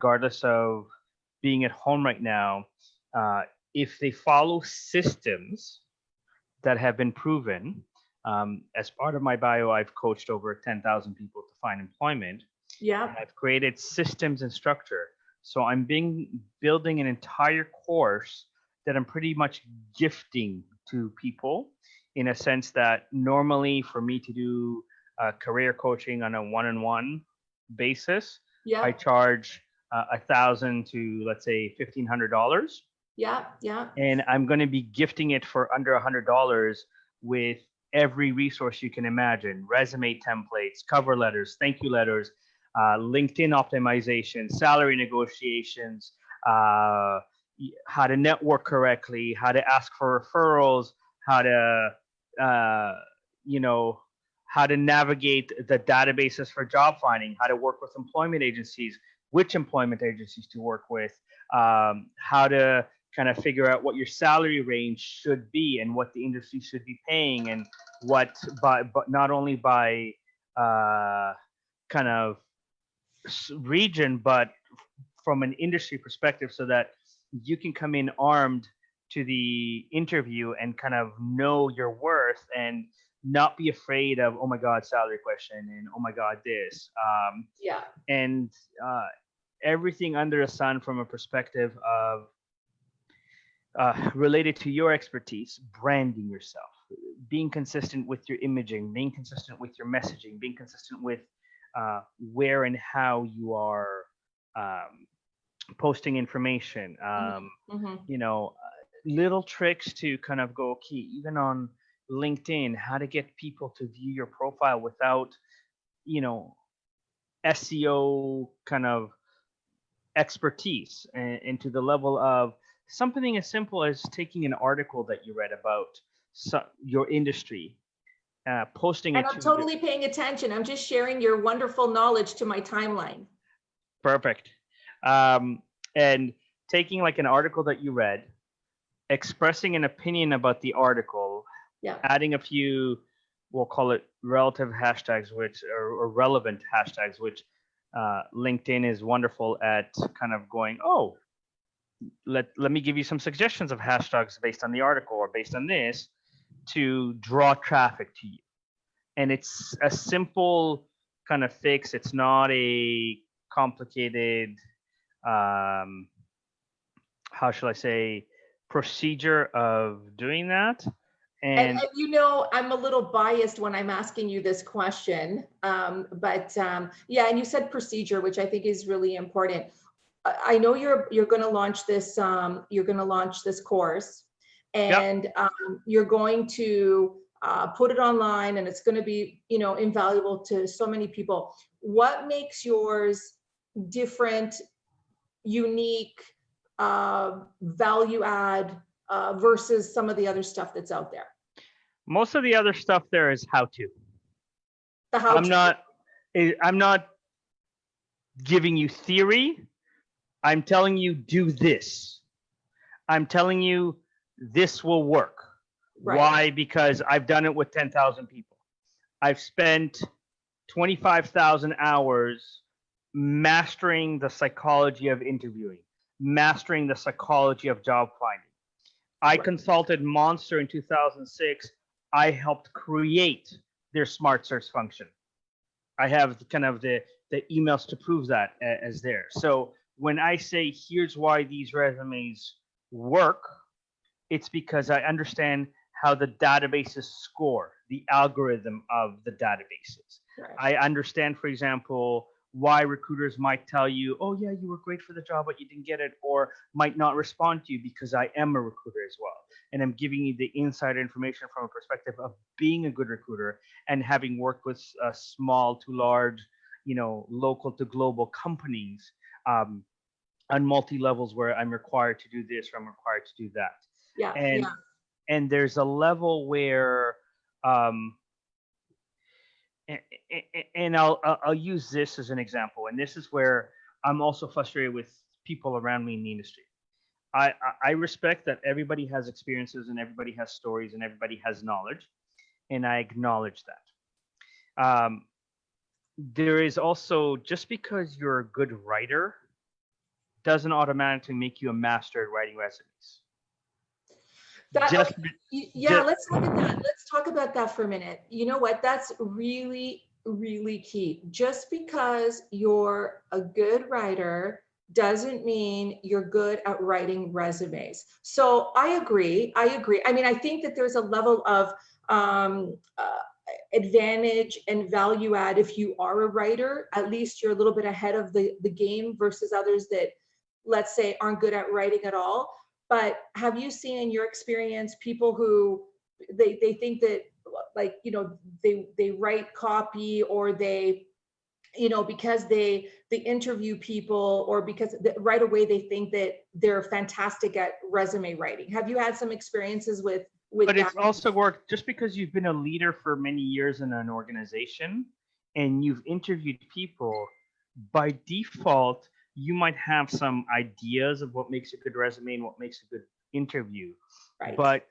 regardless of being at home right now, uh, if they follow systems that have been proven, as part of my bio, I've coached over 10,000 people to find employment, Yeah. and I've created systems and structure. So I'm building an entire course that I'm pretty much gifting to people, in a sense that normally for me to do career coaching on a one-on-one basis, I Yeah. charge 1,000 to, let's say, $1,500, Yeah. Yeah. and I'm going to be gifting it for under $100 with every resource you can imagine: resume templates, cover letters, thank you letters, LinkedIn optimization, salary negotiations, uh, how to network correctly, how to ask for referrals, how to, uh, you know, how to navigate the databases for job finding, how to work with employment agencies, which employment agencies to work with, how to kind of figure out what your salary range should be and what the industry should be paying, and what, but not only by kind of region, but from an industry perspective, so that you can come in armed to the interview and kind of know your worth, and not be afraid of, oh my god, salary question, and oh my god, this, Yeah. and everything under the sun from a perspective of related to your expertise: branding yourself, being consistent with your imaging, being consistent with your messaging, being consistent with where and how you are um, posting information. Mm-hmm. Little tricks to kind of go, okay, even on LinkedIn, how to get people to view your profile without, you know, SEO kind of expertise, and to the level of something as simple as taking an article that you read about your industry, posting And it I'm to your totally paying attention. I'm just sharing your wonderful knowledge to my timeline. perfect, um, and taking like an article that you read, expressing an opinion about the article, Yeah. adding a few, we'll call it relative hashtags, which or relevant hashtags, which LinkedIn is wonderful at kind of going, oh, let me give you some suggestions of hashtags based on the article or based on this, to draw traffic to you. And it's a simple kind of fix. It's not a complicated, um, how shall I say, procedure of doing that. And I'm a little biased when I'm asking you this question, but yeah, and you said procedure, which I think is really important. I know you're going to launch this. You're going to launch this course, yep, and you're going to put it online, and it's going to be, invaluable to so many people. What makes yours different, unique, value add versus some of the other stuff that's out there? most of the other stuff there is how to. The how I'm to. not. I'm not giving you theory. I'm telling you do this. I'm telling you this will work. Right. Why? Because I've done it with 10,000 people. I've spent 25,000 hours mastering the psychology of interviewing, mastering the psychology of job finding. I Right. consulted Monster in 2006. I helped create their smart search function. I have kind of the emails to prove that as there. So when I say here's why these resumes work, it's because I understand how the databases score, the algorithm of the databases. Right. I understand, for example, why recruiters might tell you, oh, yeah, you were great for the job, but you didn't get it, or might not respond to you, because I am a recruiter as well. And I'm giving you the insider information from a perspective of being a good recruiter and having worked with small to large, local to global companies, on multi levels, where I'm required to do this or I'm required to do that. Yeah. And Yeah. and there's a level where, um, and I'll use this as an example, and this is where I'm also frustrated with people around me in the industry. I respect that everybody has experiences and everybody has stories and everybody has knowledge, and I acknowledge that. There is also, just because you're a good writer doesn't automatically make you a master at writing resumes. That, Just, okay, yeah, let's look at that. Let's talk about that for a minute. You know what? That's really, really key. Just because you're a good writer doesn't mean you're good at writing resumes. So I agree. I mean, I think that there's a level of advantage and value add if you are a writer. At least you're a little bit ahead of the game versus others that, let's say, aren't good at writing at all. But have you seen in your experience people who they think that, like, you know, they write copy, or they, you know, because they interview people, or because right away they think that they're fantastic at resume writing? Have you had some experiences with but that? it's also worked just because you've been a leader for many years in an organization and you've interviewed people. By default, you might have some ideas of what makes a good resume and what makes a good interview. Right. But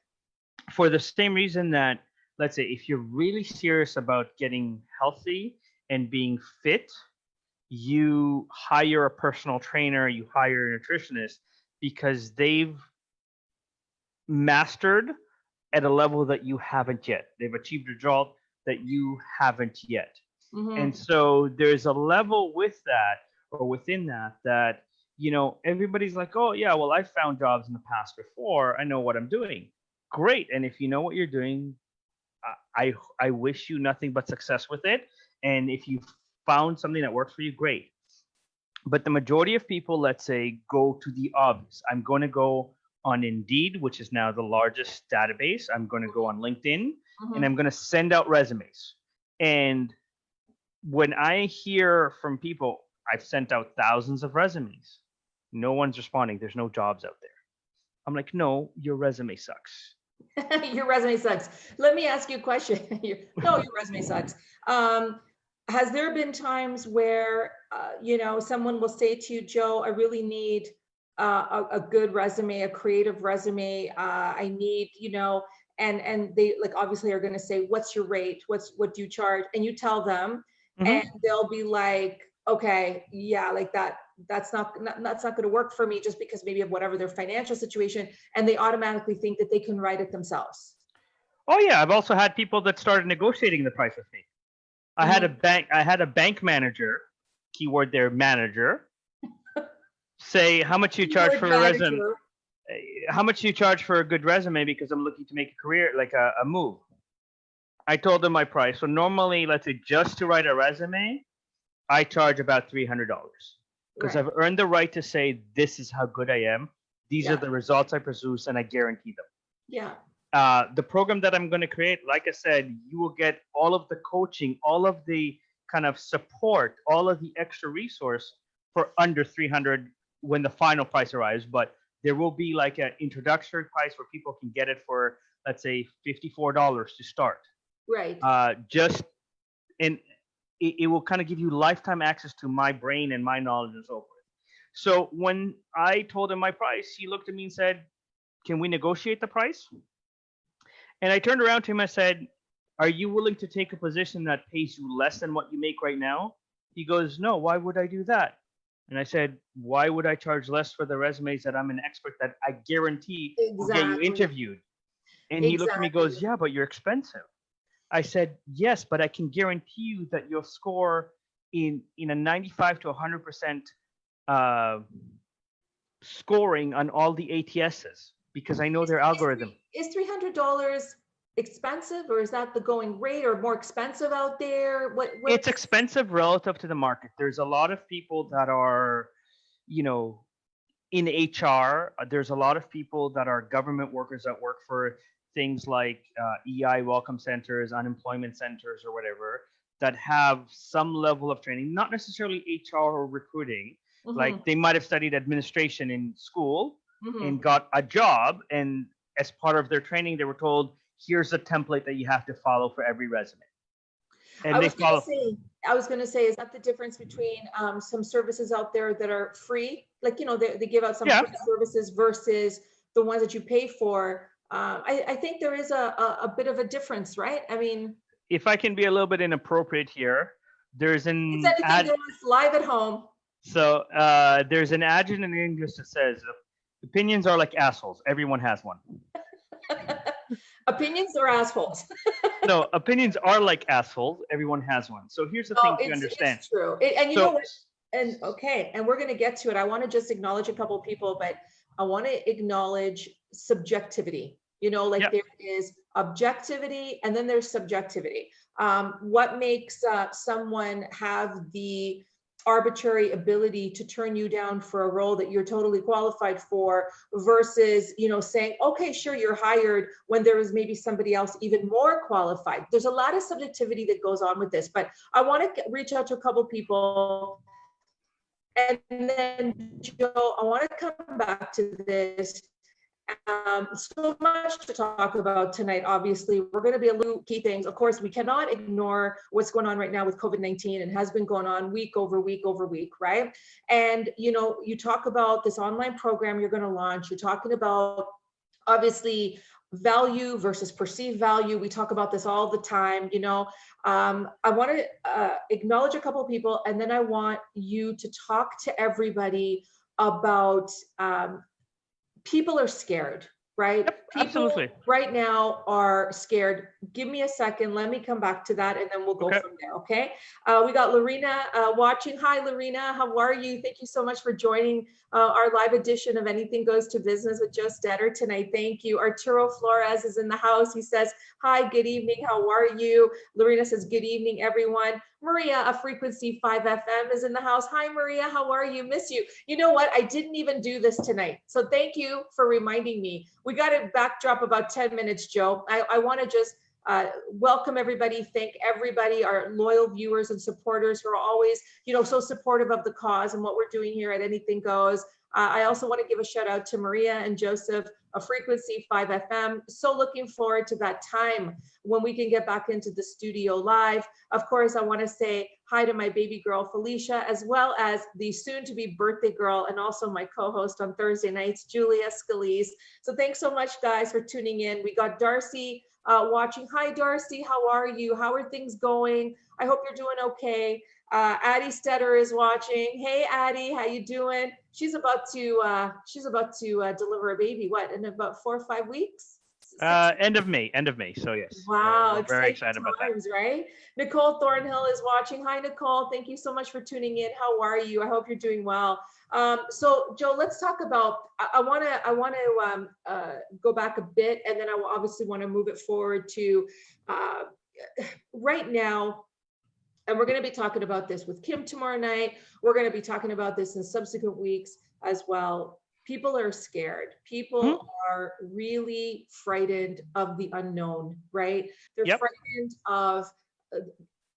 for the same reason that, let's say, if you're really serious about getting healthy and being fit, you hire a personal trainer, you hire a nutritionist, because they've mastered at a level that you haven't yet. They've achieved a result that you haven't yet. Mhm. And so there's a level with that, or within that, you know, everybody's like, oh yeah, well, I found jobs in the past before. I know what I'm doing. Great. And if you know what you're doing, I wish you nothing but success with it. And if you found something that works for you, great. But the majority of people, let's say, go to the obvious. I'm going to go on Indeed, which is now the largest database. I'm going to go on LinkedIn, and I'm going to send out resumes. And when I hear from people, I've sent out thousands of resumes, no one's responding. There's no jobs out there. I'm like, no, your resume sucks. Your resume sucks. Let me ask you a question. No, your resume sucks. Has there been times where, you know, someone will say to you, Joe, I really need a good resume, a creative resume. I need, you know, and they, like, obviously are going to say, what's your rate? What do you charge? And you tell them, and they'll be like, okay, yeah, like that's not going to work for me, just because maybe of whatever their financial situation, and they automatically think that they can write it themselves. Oh yeah, I've also had people that started negotiating the price with me. I had a bank manager, keyword there, manager, say, how much you charge for a resume? How much do you charge for a good resume? Because I'm looking to make a career, like a move. I told them my price. So normally, let's say, just to write a resume, I charge about $300, because I've earned the right to say, this is how good I am. These are the results I produce, and I guarantee them. Yeah. The program that I'm going to create, like I said, you will get all of the coaching, all of the kind of support, all of the extra resource for under $300 when the final price arrives. But there will be like an introductory price where people can get it for, let's say, $54 to start. Right. And it will kind of give you lifetime access to my brain and my knowledge and so forth. So when I told him my price, he looked at me and said, can we negotiate the price? And I turned around to him and said, are you willing to take a position that pays you less than what you make right now? He goes, no, why would I do that? And I said, why would I charge less for the resumes that I'm an expert that I guarantee will get you interviewed? And he looked at me and goes, yeah, but you're expensive. I said, yes, but I can guarantee you that you'll score in a 95 to 100% scoring on all the ATSs, because I know their algorithm. Is $300 expensive, or is that the going rate, or more expensive out there? It's expensive relative to the market. There's a lot of people that are, you know, in HR. There's a lot of people that are government workers that work for things like EI welcome centers, unemployment centers, or whatever, that have some level of training, not necessarily HR or recruiting. Like they might have studied administration in school and got a job, and as part of their training, they were told, here's a template that you have to follow for every resume. And I was going to say, is that the difference between some services out there that are free, like, you know, they give out some free services versus the ones that you pay for? I think there is a bit of a difference, right? I mean, if I can be a little bit inappropriate here, there's an ad live at home. So there's an adage in English that says, opinions are like assholes. Everyone has one. Opinions or assholes? No, opinions are like assholes. Everyone has one. So here's the thing to understand. It's true. And you So- know what? And okay, and we're going to get to it. I want to just acknowledge a couple people, but I want to acknowledge subjectivity. You know, like Yep. there is objectivity and then there's subjectivity. What makes someone have the arbitrary ability to turn you down for a role that you're totally qualified for versus, you know, saying, okay, sure, you're hired when there is maybe somebody else even more qualified. There's a lot of subjectivity that goes on with this, but I want to reach out to a couple people. And then, Joe, I want to come back to this. So much to talk about tonight. Obviously, we're going to be a little key things. Of course, we cannot ignore what's going on right now with COVID-19 and has been going on week over week over week, right? And, you know, you talk about this online program you're going to launch. You're talking about, obviously, value versus perceived value. We talk about this all the time. You know, I want to acknowledge a couple of people, and then I want you to talk to everybody about people are scared, right? Yep, People absolutely. right now are scared. Give me a second. Let me come back to that and then we'll go Okay. from there, okay? We got Lorena watching. Hi, Lorena. How are you? Thank you so much for joining our live edition of Anything Goes to Business with Joe Stetter tonight. Thank you. Arturo Flores is in the house. He says, hi, good evening. How are you? Lorena says, good evening, everyone. Maria, a frequency 5 FM is in the house. Hi, Maria. How are you? Miss you. You know what? I didn't even do this tonight. So thank you for reminding me. We got to backdrop about 10 minutes, Joe. I want to just welcome everybody. Thank everybody, our loyal viewers and supporters who are always, you know, so supportive of the cause and what we're doing here at Anything Goes. I also want to give a shout out to Maria and Joseph, a frequency 5 FM. So looking forward to that time when we can get back into the studio live. Of course, I want to say hi to my baby girl, Felicia, as well as the soon to be birthday girl and also my co-host on Thursday nights, Julia Scalise. So thanks so much, guys, for tuning in. We got Darcy watching. Hi, Darcy. How are you? How are things going? I hope you're doing okay. Addie Stetter is watching. Hey, Addie, how you doing? She's about to deliver a baby. What, in about 4 or 5 weeks? End of May. So yes. Wow, We're very excited about that. times, right? Nicole Thornhill is watching. Hi, Nicole. Thank you so much for tuning in. How are you? I hope you're doing well. So, Joe, let's talk about. I want to go back a bit, and then I will obviously want to move it forward to right now. And we're going to be talking about this with Kim tomorrow night. We're going to be talking about this in subsequent weeks as well. People are scared. People are really frightened of the unknown, right? They're frightened of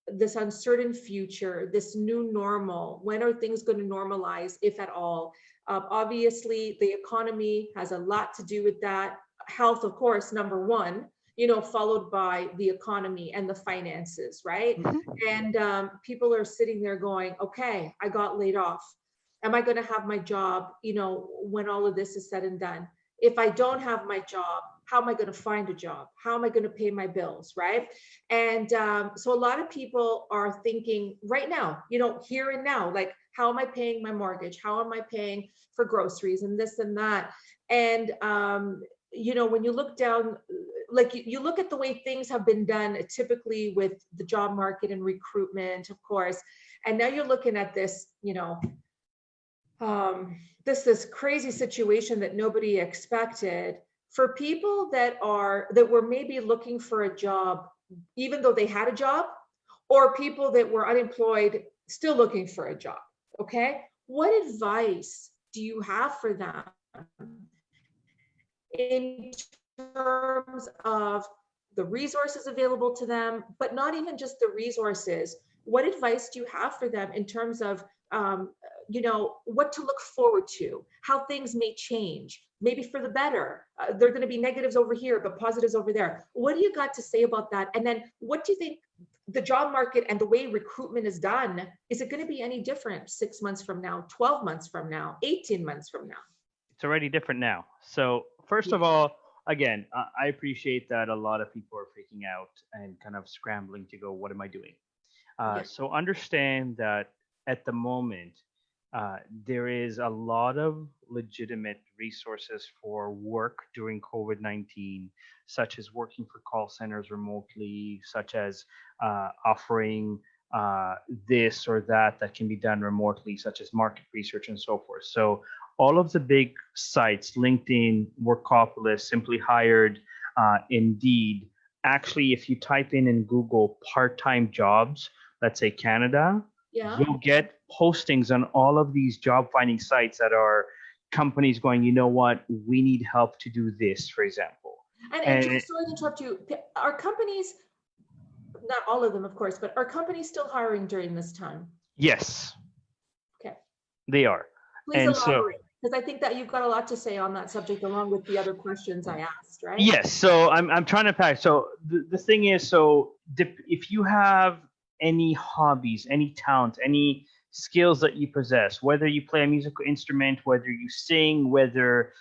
this uncertain future, this new normal. When are things going to normalize, if at all? Obviously, the economy has a lot to do with that. Health, of course, number one, you know, followed by the economy and the finances, right? And people are sitting there going, okay, I got laid off. Am I going to have my job, you know, when all of this is said and done? If I don't have my job, how am I going to find a job? How am I going to pay my bills, right? And so a lot of people are thinking right now, you know, here and now, like, how am I paying my mortgage? How am I paying for groceries and this and that? And, you know, when you look down, like you look at the way things have been done typically with the job market and recruitment, of course, and now you're looking at this, you know, this crazy situation that nobody expected for people that were maybe looking for a job, even though they had a job, or people that were unemployed, still looking for a job. Okay. What advice do you have for them in terms of the resources available to them, but not even just the resources? What advice do you have for them in terms of, you know, what to look forward to, how things may change, maybe for the better? There are going to be negatives over here, but positives over there. What do you got to say about that? And then what do you think the job market and the way recruitment is done, is it going to be any different 6 months from now, 12 months from now, 18 months from now? It's already different now. So first of all, again, I appreciate that a lot of people are freaking out and kind of scrambling to go, what am I doing? So understand that at the moment, There is a lot of legitimate resources for work during COVID-19, such as working for call centers remotely, such as offering this or that can be done remotely, such as market research and so forth. So all of the big sites, LinkedIn, Workopolis, Simply Hired, Indeed, actually, if you type in Google part-time jobs, let's say Canada, Yeah. you'll get postings on all of these job finding sites that are companies going, you know what, we need help to do this, for example. And And just sorry to interrupt you. Are companies, not all of them, of course, but are companies still hiring during this time? yes, Okay. they are. Please And so, elaborate, because I think that you've got a lot to say on that subject, along with the other questions I asked, right? yes, so I'm trying to pack. So the thing is, so if you have any hobbies, any talent, any skills that you possess, whether you play a musical instrument, whether you sing, whether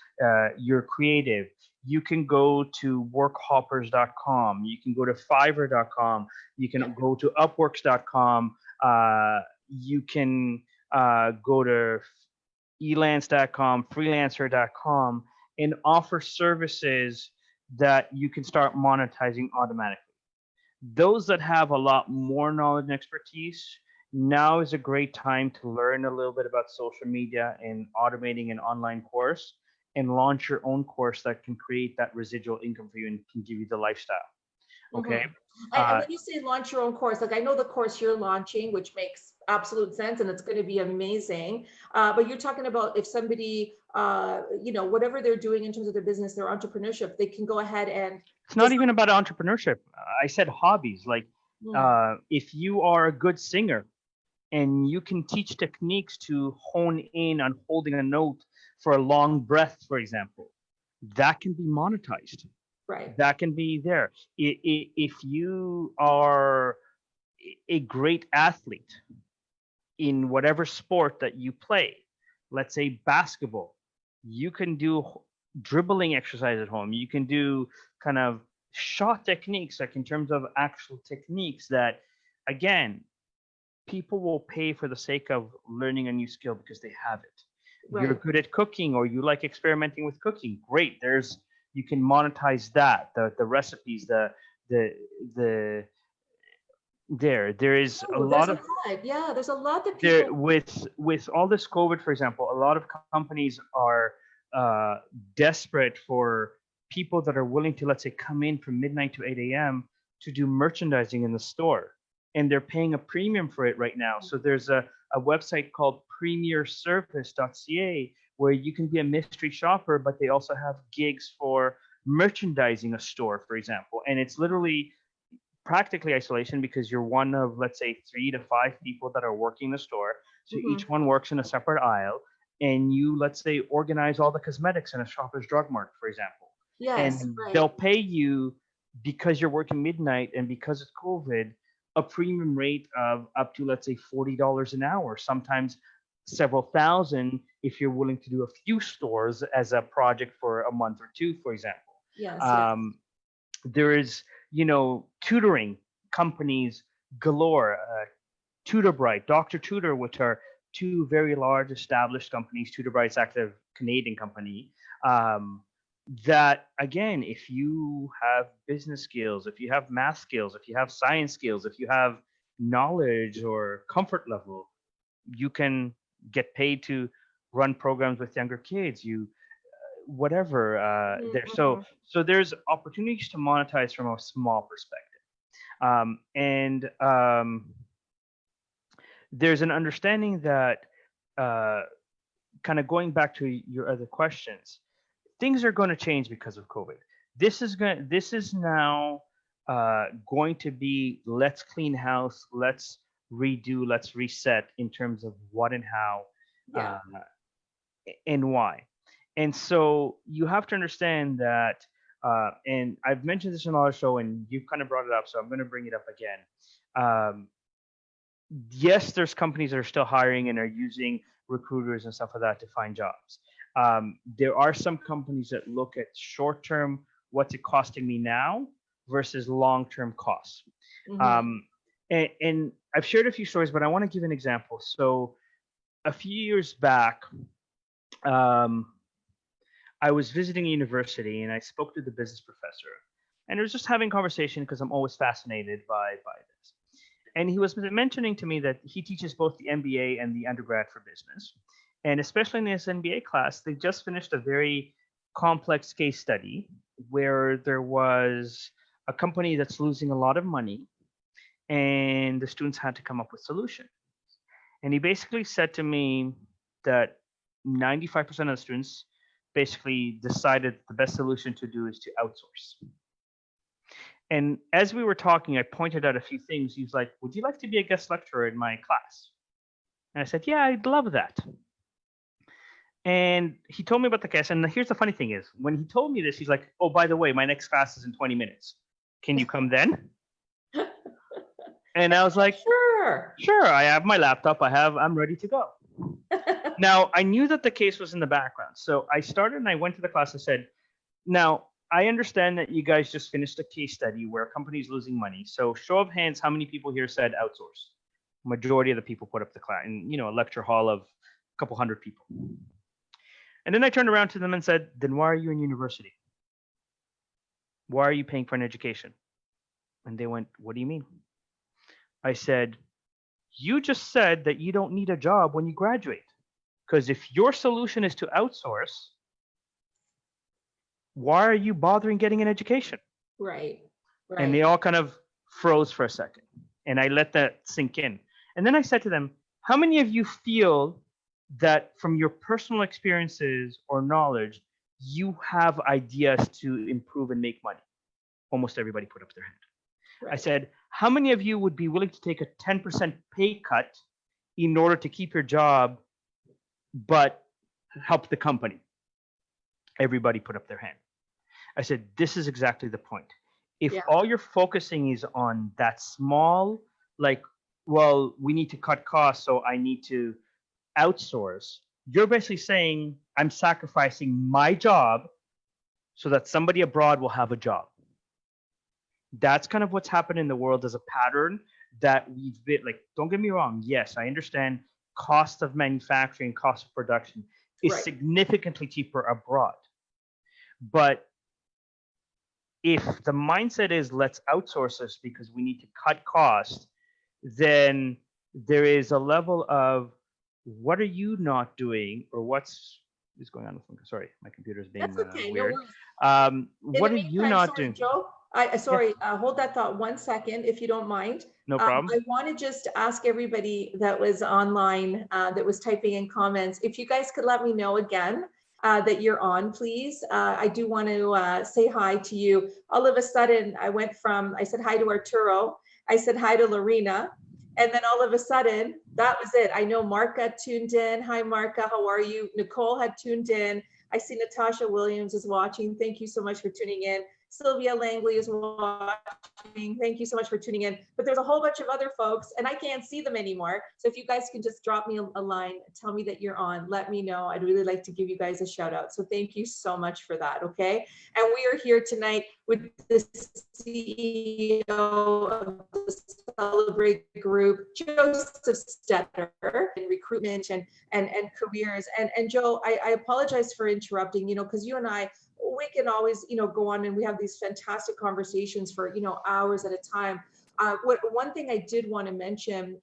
you're creative, you can go to workhoppers.com, you can go to fiverr.com, you Yeah. can go to upworks.com, you can go to elance.com, freelancer.com, and offer services that you can start monetizing automatically. Those that have a lot more knowledge and expertise, now is a great time to learn a little bit about social media and automating an online course and launch your own course that can create that residual income for you and can give you the lifestyle. Okay. Mhm. And Uh, when you say launch your own course, like I know the course you're launching, which makes absolute sense, and it's going to be amazing. But you're talking about if somebody, whatever they're doing in terms of their business, their entrepreneurship, they can go ahead and it's not design. even about entrepreneurship. I said hobbies. Like, Mm, if you are a good singer, and you can teach techniques to hone in on holding a note for a long breath, for example. That can be monetized. right. That can be there. If you are a great athlete in whatever sport that you play, let's say basketball, you can do dribbling exercise at home. You can do kind of shot techniques, like in terms of actual techniques that, again, people will pay for the sake of learning a new skill because they have it. You're Right. good at cooking or you like experimenting with cooking. Great. There's you can monetize that. The recipes, the the there is a Oh, there's lot a of lot. Yeah, there's a lot that there people. with all this COVID, for example, a lot of companies are uh, desperate for people that are willing to, let's say, come in from midnight to 8 a.m. to do merchandising in the store, and they're paying a premium for it right now. So there's a website called premiersurface.ca where you can be a mystery shopper, but they also have gigs for merchandising a store, for example, and it's literally practically isolation because you're one of, let's say, 3 to 5 people that are working the store. So Mhm. each one works in a separate aisle, and you, let's say, organize all the cosmetics in a Shoppers Drug Mart, for example. Yes, And right. they'll pay you because you're working midnight and because it's COVID, a premium rate of up to, let's say, $40 an hour, sometimes several thousand if you're willing to do a few stores as a project for a month or two, for example. Yes, yes. Um, there is, tutoring companies galore. Tutor Bright, Dr. Tutor, which are two very large established companies. Tutor Bright's actually a Canadian company. Um, that again, if you have business skills, if you have math skills, if you have science skills, if you have knowledge or comfort level, you can get paid to run programs with younger kids. You whatever there. So Mm-hmm. so there's opportunities to monetize from a small perspective, and there's an understanding that uh, kind of going back to your other questions, things are going to change because of COVID. This is now going to be let's clean house, let's redo, let's reset in terms of what and how Yeah. uh, and why. And so you have to understand that, and I've mentioned this in our show, and you've kind of brought it up, so I'm going to bring it up again. Um, yes, there's companies that are still hiring and are using recruiters and stuff like that to find jobs. There are some companies that look at short term, what's it costing me now versus long term costs. Mm-hmm. Um, and I've shared a few stories, but I want to give an example. So a few years back, I was visiting a university and I spoke to the business professor, and I was just having conversation because I'm always fascinated by this. And he was mentioning to me that he teaches both the MBA and the undergrad for business. And especially in this MBA class, they just finished a very complex case study where there was a company that's losing a lot of money and the students had to come up with solutions. And he basically said to me that 95% of the students basically decided the best solution to do is to outsource. And as we were talking, I pointed out a few things. He's like, would you like to be a guest lecturer in my class? And I said, yeah, I'd love that. And he told me about the class. And here's the funny thing is, when he told me this, he's like, oh, by the way, my next class is in 20 minutes. Can you come then? And I was like, sure, I have my laptop. I'm ready to go. Now, I knew that the case was in the background. So I started and I went to the class and said, now, I understand that you guys just finished a case study where a company is losing money. So show of hands, how many people here said outsource? Majority of the people put up the class in, a lecture hall of a couple hundred people. And then I turned around to them and said, then why are you in university? Why are you paying for an education? And they went, what do you mean? I said, you just said that you don't need a job when you graduate. Because if your solution is to outsource, why are you bothering getting an education? Right. And they all kind of froze for a second. And I let that sink in. And then I said to them, how many of you feel that from your personal experiences or knowledge, you have ideas to improve and make money? Almost everybody put up their hand. Right. I said, how many of you would be willing to take a 10% pay cut in order to keep your job, but help the company? Everybody put up their hand. I said, this is exactly the point. If all you're focusing is on that small, like, well, we need to cut costs, so I need to outsource, you're basically saying, I'm sacrificing my job so that somebody abroad will have a job. That's kind of what's happened in the world as a pattern that we've been like, don't get me wrong. Yes, I understand cost of manufacturing, cost of production is significantly cheaper abroad. But if the mindset is let's outsource this because we need to cut costs, then there is a level of what are you not doing or what's going on? Sorry, my computer's being weird. No what are you not doing? Joe, hold that thought 1 second, if you don't mind. No problem. I want to just ask everybody that was online, that was typing in comments, if you guys could let me know again that you're on, please. I do want to say hi to you. All of a sudden, I said hi to Arturo, I said hi to Lorena, and then all of a sudden, that was it. I know Marka tuned in. Hi, Marka, how are you? Nicole had tuned in. I see Natasha Williams is watching. Thank you so much for tuning in. Sylvia Langley is watching. Thank you so much for tuning in. But there's a whole bunch of other folks and I can't see them anymore. So if you guys can just drop me a line, tell me that you're on, let me know. I'd really like to give you guys a shout out. So thank you so much for that, okay? And we are here tonight with the CEO of the Celebrate Group, JOSEF Stetter, in recruitment and careers. And Joe, I apologize for interrupting, because you and I, we can always, go on and we have these fantastic conversations for, hours at a time. One thing I did want to mention,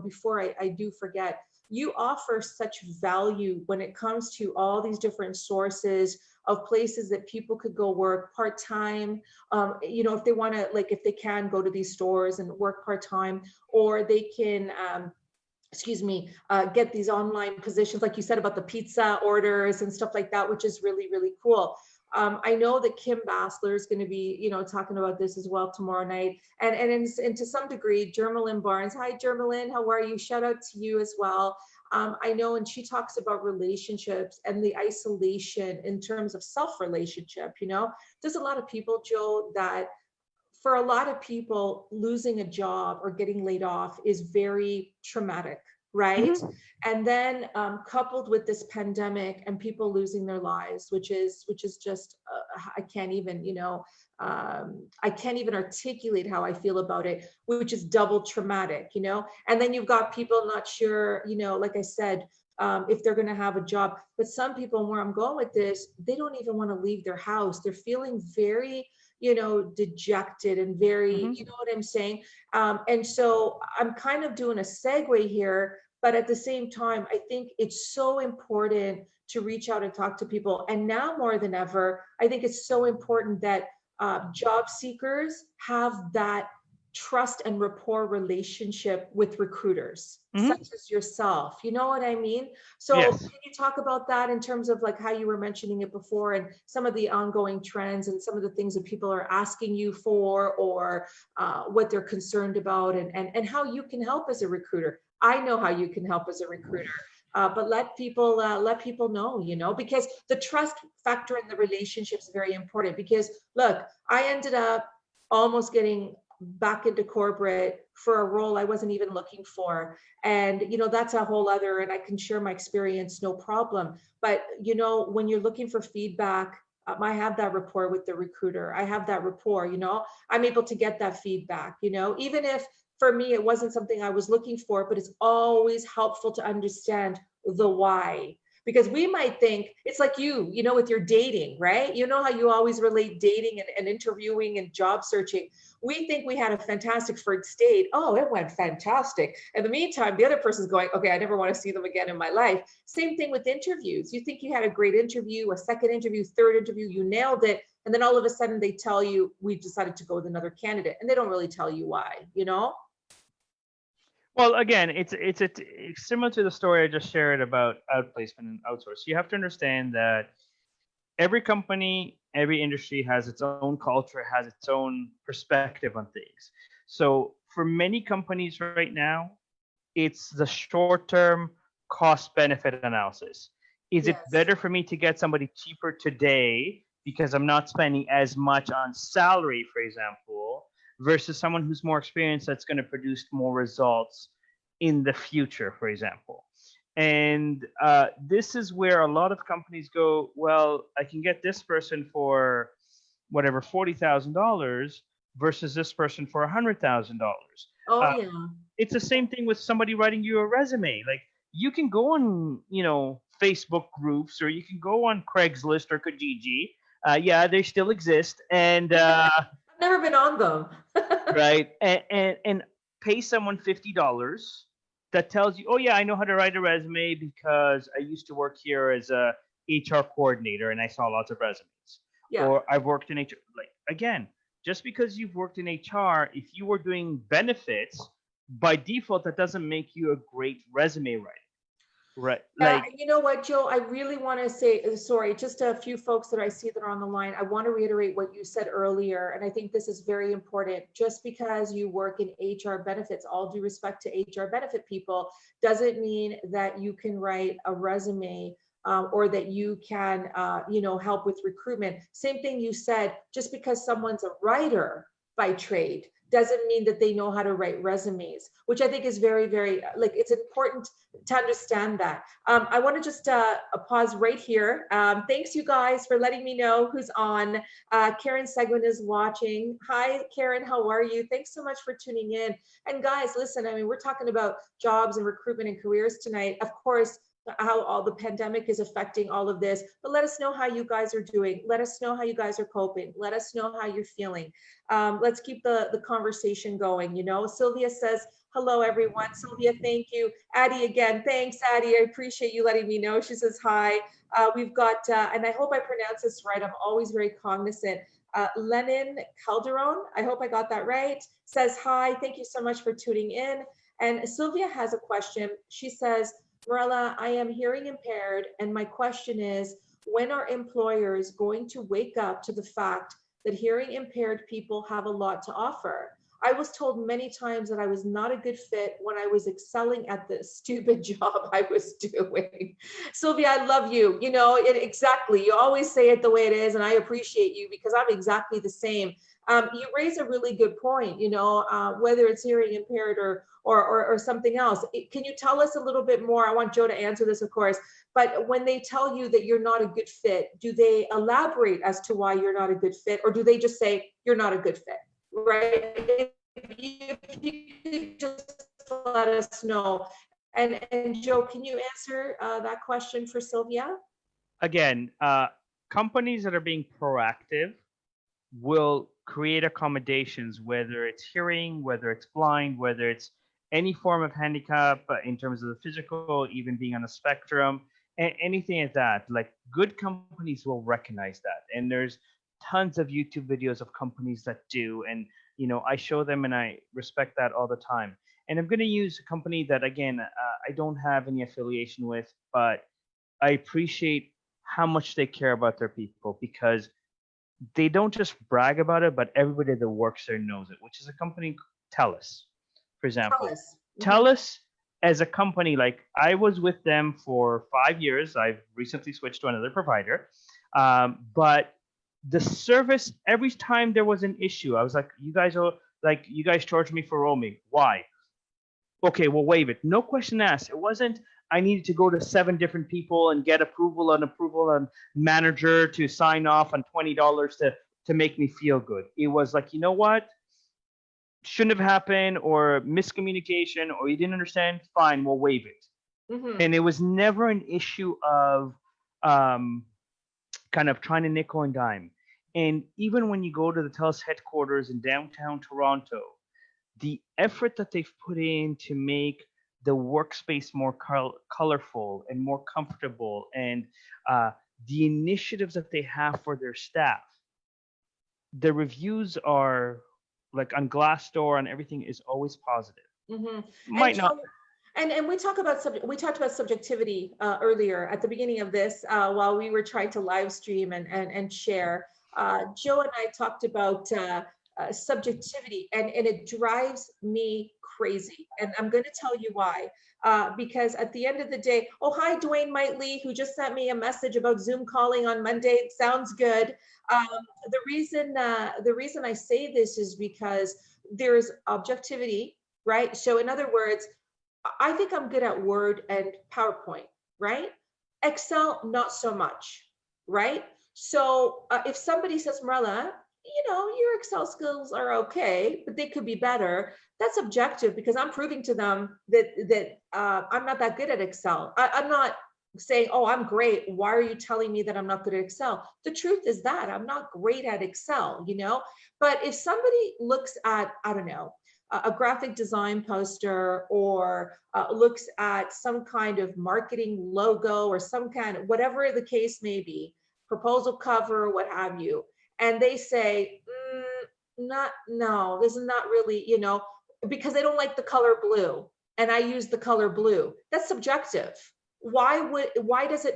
before I do forget, you offer such value when it comes to all these different sources of places that people could go work part-time, if they want to, if they can go to these stores and work part-time, or they can, get these online positions, like you said about the pizza orders and stuff like that, which is really, really cool. I know that Kim Bassler is going to be, talking about this as well tomorrow night. And to some degree, Jermalyn Barnes. Hi, Jermalyn. How are you? Shout out to you as well. I know, and she talks about relationships and the isolation in terms of self-relationship. There's a lot of people, Joe, that for a lot of people, losing a job or getting laid off is very traumatic, right? Mhm. And then coupled with this pandemic and people losing their lives, which is just I can't even, I can't even articulate how I feel about it, which is double traumatic, And then you've got people not sure, like I said, if they're going to have a job. But some people, and where I'm going with this, they don't even want to leave their house. They're feeling very, dejected and very, Mhm. you know what I'm saying? And so I'm kind of doing a segue here, but at the same time, I think it's so important to reach out and talk to people. And now more than ever, I think it's so important that job seekers have that trust and rapport relationship with recruiters, such Mhm. as yourself. You know what I mean? So Yes. can you talk about that in terms of like how you were mentioning it before and some of the ongoing trends and some of the things that people are asking you for or what they're concerned about and how you can help as a recruiter? I know how you can help as a recruiter. But let people know, because the trust factor in the relationship is very important. Because look, I ended up almost getting back into corporate for a role I wasn't even looking for. And, that's a whole other, and I can share my experience, no problem. But, when you're looking for feedback, I have that rapport with the recruiter. I have that rapport, I'm able to get that feedback, even if for me, it wasn't something I was looking for, but it's always helpful to understand the why. Because we might think it's like with your dating, right? You know how you always relate dating and interviewing and job searching. We think we had a fantastic first date. Oh, it went fantastic. In the meantime, the other person's going, okay, I never want to see them again in my life. Same thing with interviews. You think you had a great interview, a second interview, third interview, you nailed it. And then all of a sudden they tell you, we've decided to go with another candidate. And they don't really tell you why. Well, again, it's similar to the story I just shared about outplacement and outsource. You have to understand that every company, every industry has its own culture, has its own perspective on things. So for many companies right now, it's the short-term cost benefit analysis. Is it Yes. better for me to get somebody cheaper today because I'm not spending as much on salary, for example, versus someone who's more experienced that's going to produce more results in the future, for example? And this is where a lot of companies go, well, I can get this person for whatever, $40,000 versus this person for $100,000. Oh Uh, yeah. it's the same thing with somebody writing you a resume. Like you can go on, Facebook groups or you can go on Craigslist or Kijiji. Yeah, they still exist, and I've never been on them. right, and pay someone $50 that tells you, oh yeah, I know how to write a resume because I used to work here as a HR coordinator and I saw lots of resumes, Yeah. or I've worked in HR. Like again, just because you've worked in HR, if you were doing benefits, by default, that doesn't make you a great resume writer, right? Yeah, Like, and you know what, Joe? I really want to say, sorry, just a few folks that I see that are on the line. I want to reiterate what you said earlier, and I think this is very important. Just because you work in HR benefits, all due respect to HR benefit people, doesn't mean that you can write a resume or that you can, help with recruitment. Same thing you said, just because someone's a writer by trade doesn't mean that they know how to write resumes, which I think is very, very, like, it's important to understand that. I want to just pause right here. Thanks, you guys, for letting me know who's on. Karen Seguin is watching. Hi, Karen. How are you? Thanks so much for tuning in. And guys, listen, I mean, we're talking about jobs and recruitment and careers tonight. Of course, how all the pandemic is affecting all of this, but let us know how you guys are doing. Let us know how you guys are coping. Let us know how you're feeling. Let's keep the conversation going. Sylvia says, hello, everyone. Sylvia, thank you. Addie again. Thanks, Addie. I appreciate you letting me know. She says hi. We've got, and I hope I pronounce this right. I'm always very cognizant. Lenin Calderon, I hope I got that right, says hi. Thank you so much for tuning in. And Sylvia has a question. She says, Marella, I am hearing impaired, and my question is, when are employers going to wake up to the fact that hearing impaired people have a lot to offer? I was told many times that I was not a good fit when I was excelling at the stupid job I was doing. Sylvia, I love you. Exactly. You always say it the way it is, and I appreciate you because I'm exactly the same. You raise a really good point, whether it's hearing impaired or something else. Can you tell us a little bit more? I want Joe to answer this, of course, but when they tell you that you're not a good fit, do they elaborate as to why you're not a good fit, or do they just say you're not a good fit, right? If you could just let us know. And Joe, can you answer that question for Sylvia? Again, companies that are being proactive will create accommodations, whether it's hearing, whether it's blind, whether it's any form of handicap in terms of the physical, even being on a spectrum, anything like that. Like, good companies will recognize that. And there's tons of YouTube videos of companies that do. And, I show them and I respect that all the time. And I'm going to use a company that, again, I don't have any affiliation with, but I appreciate how much they care about their people, because they don't just brag about it, but everybody that works there knows it, which is a company, TELUS, for example. TELUS as a company, like, I was with them for 5 years. I've recently switched to another provider. But the service, every time there was an issue, I was like, you guys charge me for roaming. Why? Okay, we'll waive it. No question asked. It wasn't, I needed to go to 7 different people and get approval on manager to sign off on $20 to make me feel good. It was like, you know what? Shouldn't have happened, or miscommunication, or you didn't understand. Fine, we'll waive it. And it was never an issue of kind of trying to nickel and dime. And even when you go to the TELUS headquarters in downtown Toronto, the effort that they've put in to make the workspace more colorful and more comfortable, and the initiatives that they have for their staff, the reviews are, like, on Glassdoor and everything, is always positive. Might not. And we talked about subjectivity earlier at the beginning of this while we were trying to live stream and share. Joe and I talked about subjectivity, and it drives me crazy. And I'm going to tell you why. Because at the end of the day, oh, hi, Dwayne Mightley, who just sent me a message about Zoom calling on Monday. It sounds good. The reason I say this is because there's objectivity, right? So in other words, I think I'm good at Word and PowerPoint, right? Excel, not so much, right? So if somebody says, Marla, your Excel skills are okay, but they could be better, that's objective, because I'm proving to them that I'm not that good at Excel. I'm not saying, oh, I'm great. Why are you telling me that I'm not good at Excel? The truth is that I'm not great at Excel, But if somebody looks at, I don't know, a graphic design poster, or looks at some kind of marketing logo, or some kind of, whatever the case may be, proposal cover, what have you, and they say, no, this is not really, because they don't like the color blue, and I use the color blue. That's subjective. Why is it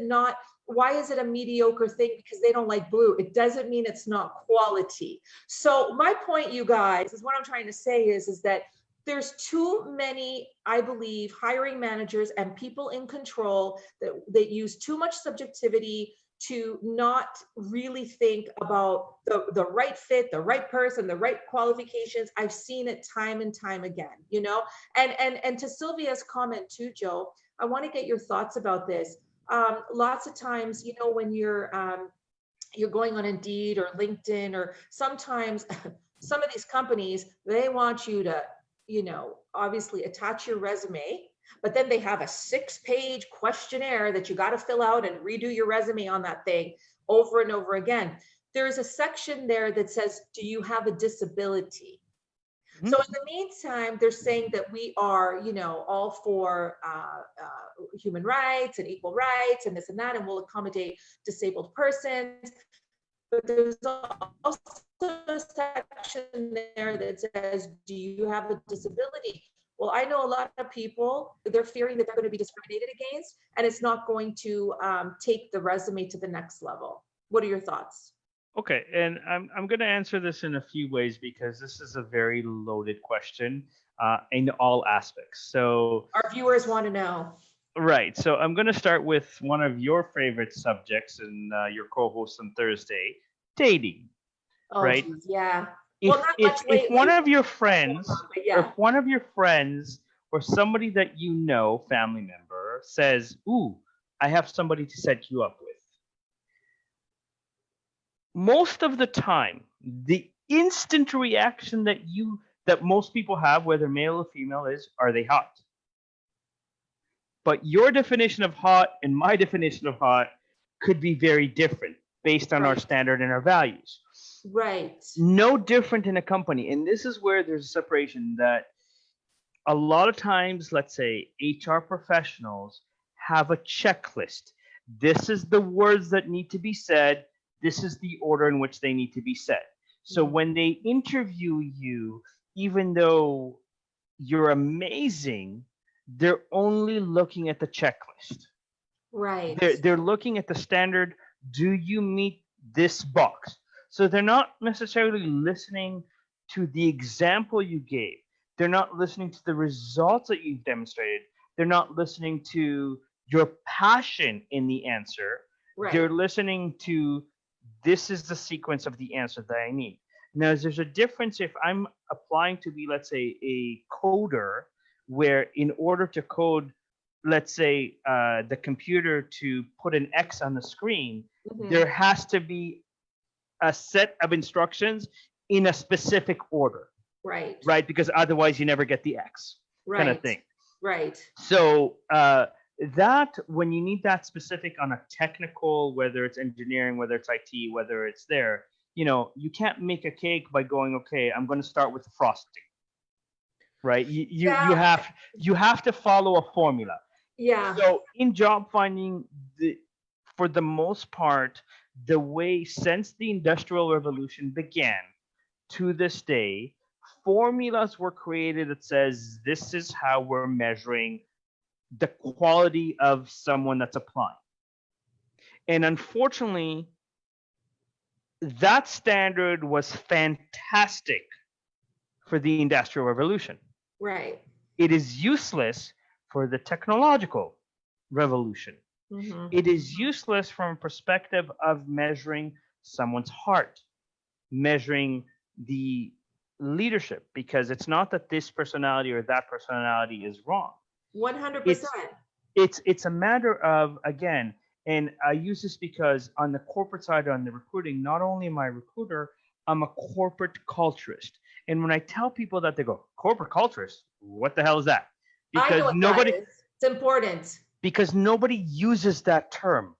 a mediocre thing because they don't like blue? It doesn't mean it's not quality. So my point, you guys, is what I'm trying to say is that there's too many, I believe, hiring managers and people in control that use too much subjectivity to not really think about the right fit, the right person, the right qualifications. I've seen it time and time again, and to Sylvia's comment too, Joe, I want to get your thoughts about this. Lots of times, when you're going on Indeed or LinkedIn, or sometimes some of these companies, they want you to, obviously attach your resume, but then they have a 6-page questionnaire that you got to fill out and redo your resume on that thing over and over again. There's a section there that says, do you have a disability? So in the meantime, they're saying that we are, all for human rights and equal rights and this and that, and we'll accommodate disabled persons. But there's also a section there that says, do you have a disability? Well, I know a lot of people, they're fearing that they're going to be discriminated against, and it's not going to take the resume to the next level. What are your thoughts? Okay, and I'm going to answer this in a few ways, because this is a very loaded question in all aspects. So our viewers want to know. Right. So I'm going to start with one of your favorite subjects and your co-host on Thursday, dating. Oh, right? Geez, yeah. Well, not much if lately. one of your friends, But or yeah. if one of your friends or somebody that you know, family member, says, "Ooh, I have somebody to set you up with," most of the time, the instant reaction that most people have, whether male or female, is, "Are they hot?" But your definition of hot and my definition of hot could be very different based on our Right. standard and our values. Right. No different in a company. And this is where there's a separation that a lot of times, let's say, HR professionals have a checklist. This is the words that need to be said. This is the order in which they need to be said. So when they interview you, even though you're amazing, they're only looking at the checklist. Right. They're looking at the standard. Do you meet this box? So they're not necessarily listening to the example you gave. They're not listening to the results that you've demonstrated. They're not listening to your passion in the answer. Right. They're listening to, this is the sequence of the answer that I need. Now, there's a difference if I'm applying to be, let's say, a coder, where in order to code, let's say, the computer to put an X on the screen, there has to be a set of instructions in a specific order. Right. Right? Because otherwise you never get the X kind of thing. Right. So that when you need that specific on a technical, whether it's engineering, whether it's IT, whether it's there, you can't make a cake by going, okay, I'm going to start with the frosting. Right? You have to follow a formula. Yeah. So in job finding, for the most part, the way since the Industrial Revolution began to this day, formulas were created that says this is how we're measuring the quality of someone that's applying. And unfortunately, that standard was fantastic for the Industrial Revolution. Right. It is useless for the technological revolution. It is useless from a perspective of measuring someone's heart, measuring the leadership, because it's not that this personality or that personality is wrong. 100%. It's a matter of, again, and I use this because on the corporate side, on the recruiting, not only am I a recruiter, I'm a corporate culturist. And when I tell people that, they go, corporate culturist, what the hell is that? Because I know what nobody, that is. It's important. Because nobody uses that term.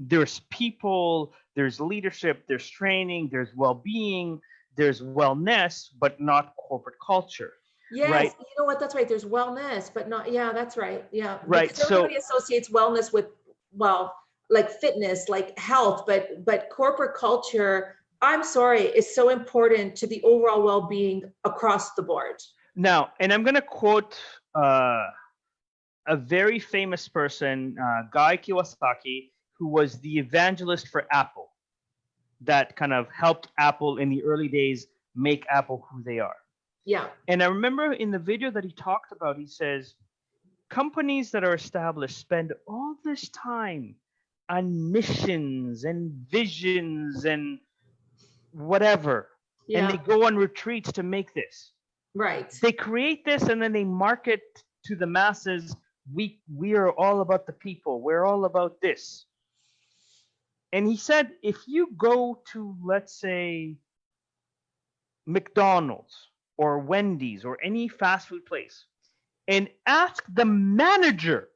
There's people, there's leadership, there's training, there's well-being, there's wellness, but not corporate culture. Yes, right? You know what? That's right. There's wellness, but not. Yeah, that's right. Yeah, right. Because everybody associates wellness with, well, like fitness, like health, but corporate culture, I'm sorry, is so important to the overall well-being across the board. Now, and I'm going to quote a very famous person, Guy Kawasaki, who was the evangelist for Apple, that kind of helped Apple in the early days make Apple who they are. Yeah. And I remember in the video that he talked about, he says, companies that are established spend all this time on missions and visions and whatever. Yeah. And they go on retreats to make this. Right. They create this and then they market to the masses. We are all about the people. We're all about this. And he said, if you go to, let's say, McDonald's or Wendy's or any fast food place and ask the manager,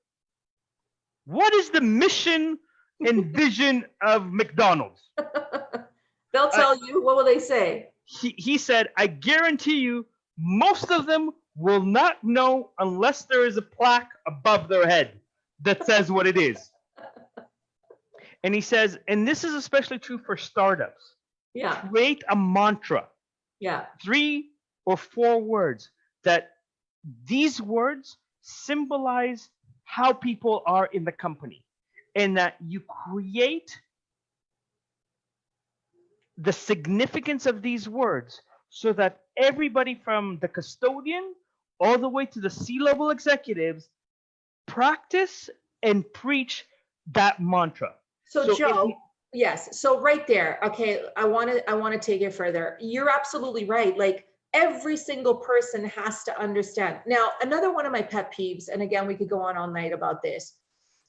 what is the mission and vision of McDonald's? They'll tell you. What will they say? He said, I guarantee you, most of them will not know unless there is a plaque above their head that says what it is. And he says, and this is especially true for startups. Yeah. Create a mantra. Yeah. 3 or 4 words that these words symbolize how people are in the company, and that you create the significance of these words so that everybody from the custodian all the way to the C-level executives practice and preach that mantra. So Joe, Yes. So right there. Okay. I want to take it further. You're absolutely right. Like every single person has to understand. Now, another one of my pet peeves, and again, we could go on all night about this.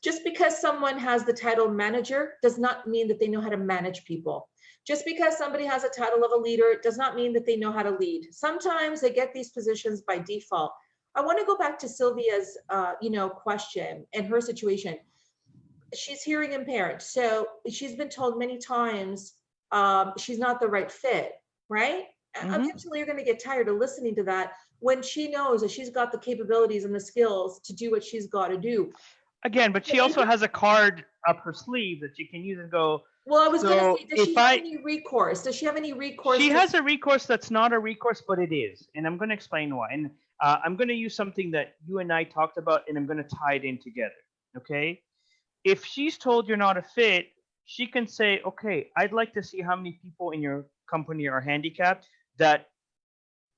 Just because someone has the title manager does not mean that they know how to manage people. Just because somebody has a title of a leader does not mean that they know how to lead. Sometimes they get these positions by default. I want to go back to Sylvia's, question and her situation. She's hearing impaired, so she's been told many times she's not the right fit, right? Eventually, you're going to get tired of listening to that when she knows that she's got the capabilities and the skills to do what she's got to do. Again, but she also has a card up her sleeve that she can use and go. Well, I was going to So say, does she if have any recourse? Does she have any recourse? She has a recourse that's not a recourse, but it is. And I'm going to explain why. And I'm going to use something that you and I talked about, and I'm going to tie it in together. Okay. If she's told you're not a fit, she can say, okay, I'd like to see how many people in your company are handicapped that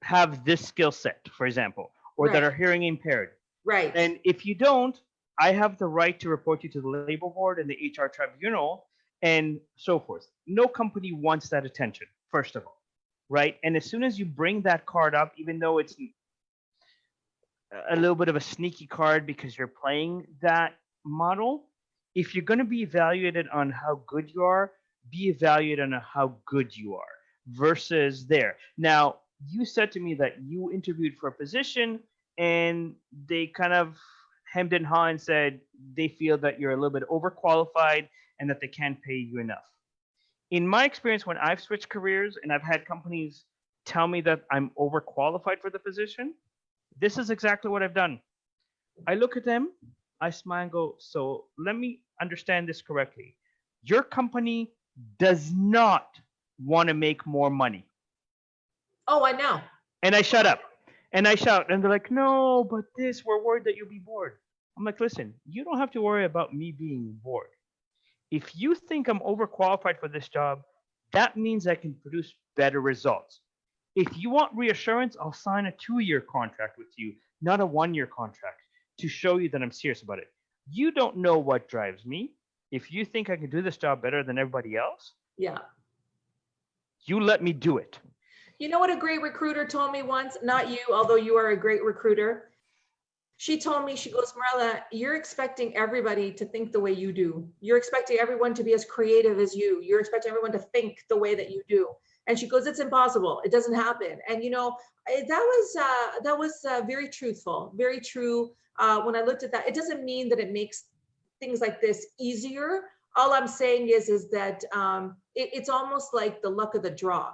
have this skill set, for example, or that Right. are hearing impaired. Right. And if you don't, I have the right to report you to the labor board and the HR tribunal and so forth. No company wants that attention, first of all, right? And as soon as you bring that card up, even though it's a little bit of a sneaky card because you're playing that model, if you're going to be evaluated on how good you are, be evaluated on how good you are versus there. Now, you said to me that you interviewed for a position and they kind of hemmed and hawed and said they feel that you're a little bit overqualified and that they can't pay you enough. In my experience, when I've switched careers and I've had companies tell me that I'm overqualified for the position, this is exactly what I've done. I look at them, I smile and go, so let me understand this correctly. Your company does not want to make more money. Oh, I know. And I shut up. And I shout. And they're like, no, but this, we're worried that you'll be bored. I'm like, listen, you don't have to worry about me being bored. If you think I'm overqualified for this job, that means I can produce better results. If you want reassurance, I'll sign a 2-year contract with you, not a 1-year contract, to show you that I'm serious about it. You don't know what drives me. If you think I can do this job better than everybody else, Yeah. you let me do it. You know what a great recruiter told me once? Not you, although you are a great recruiter. She told me, she goes, Marella, you're expecting everybody to think the way you do. You're expecting everyone to be as creative as you. You're expecting everyone to think the way that you do. And she goes, it's impossible. It doesn't happen. And that was very truthful, very true. When I looked at that, it doesn't mean that it makes things like this easier. All I'm saying is that it's almost like the luck of the draw.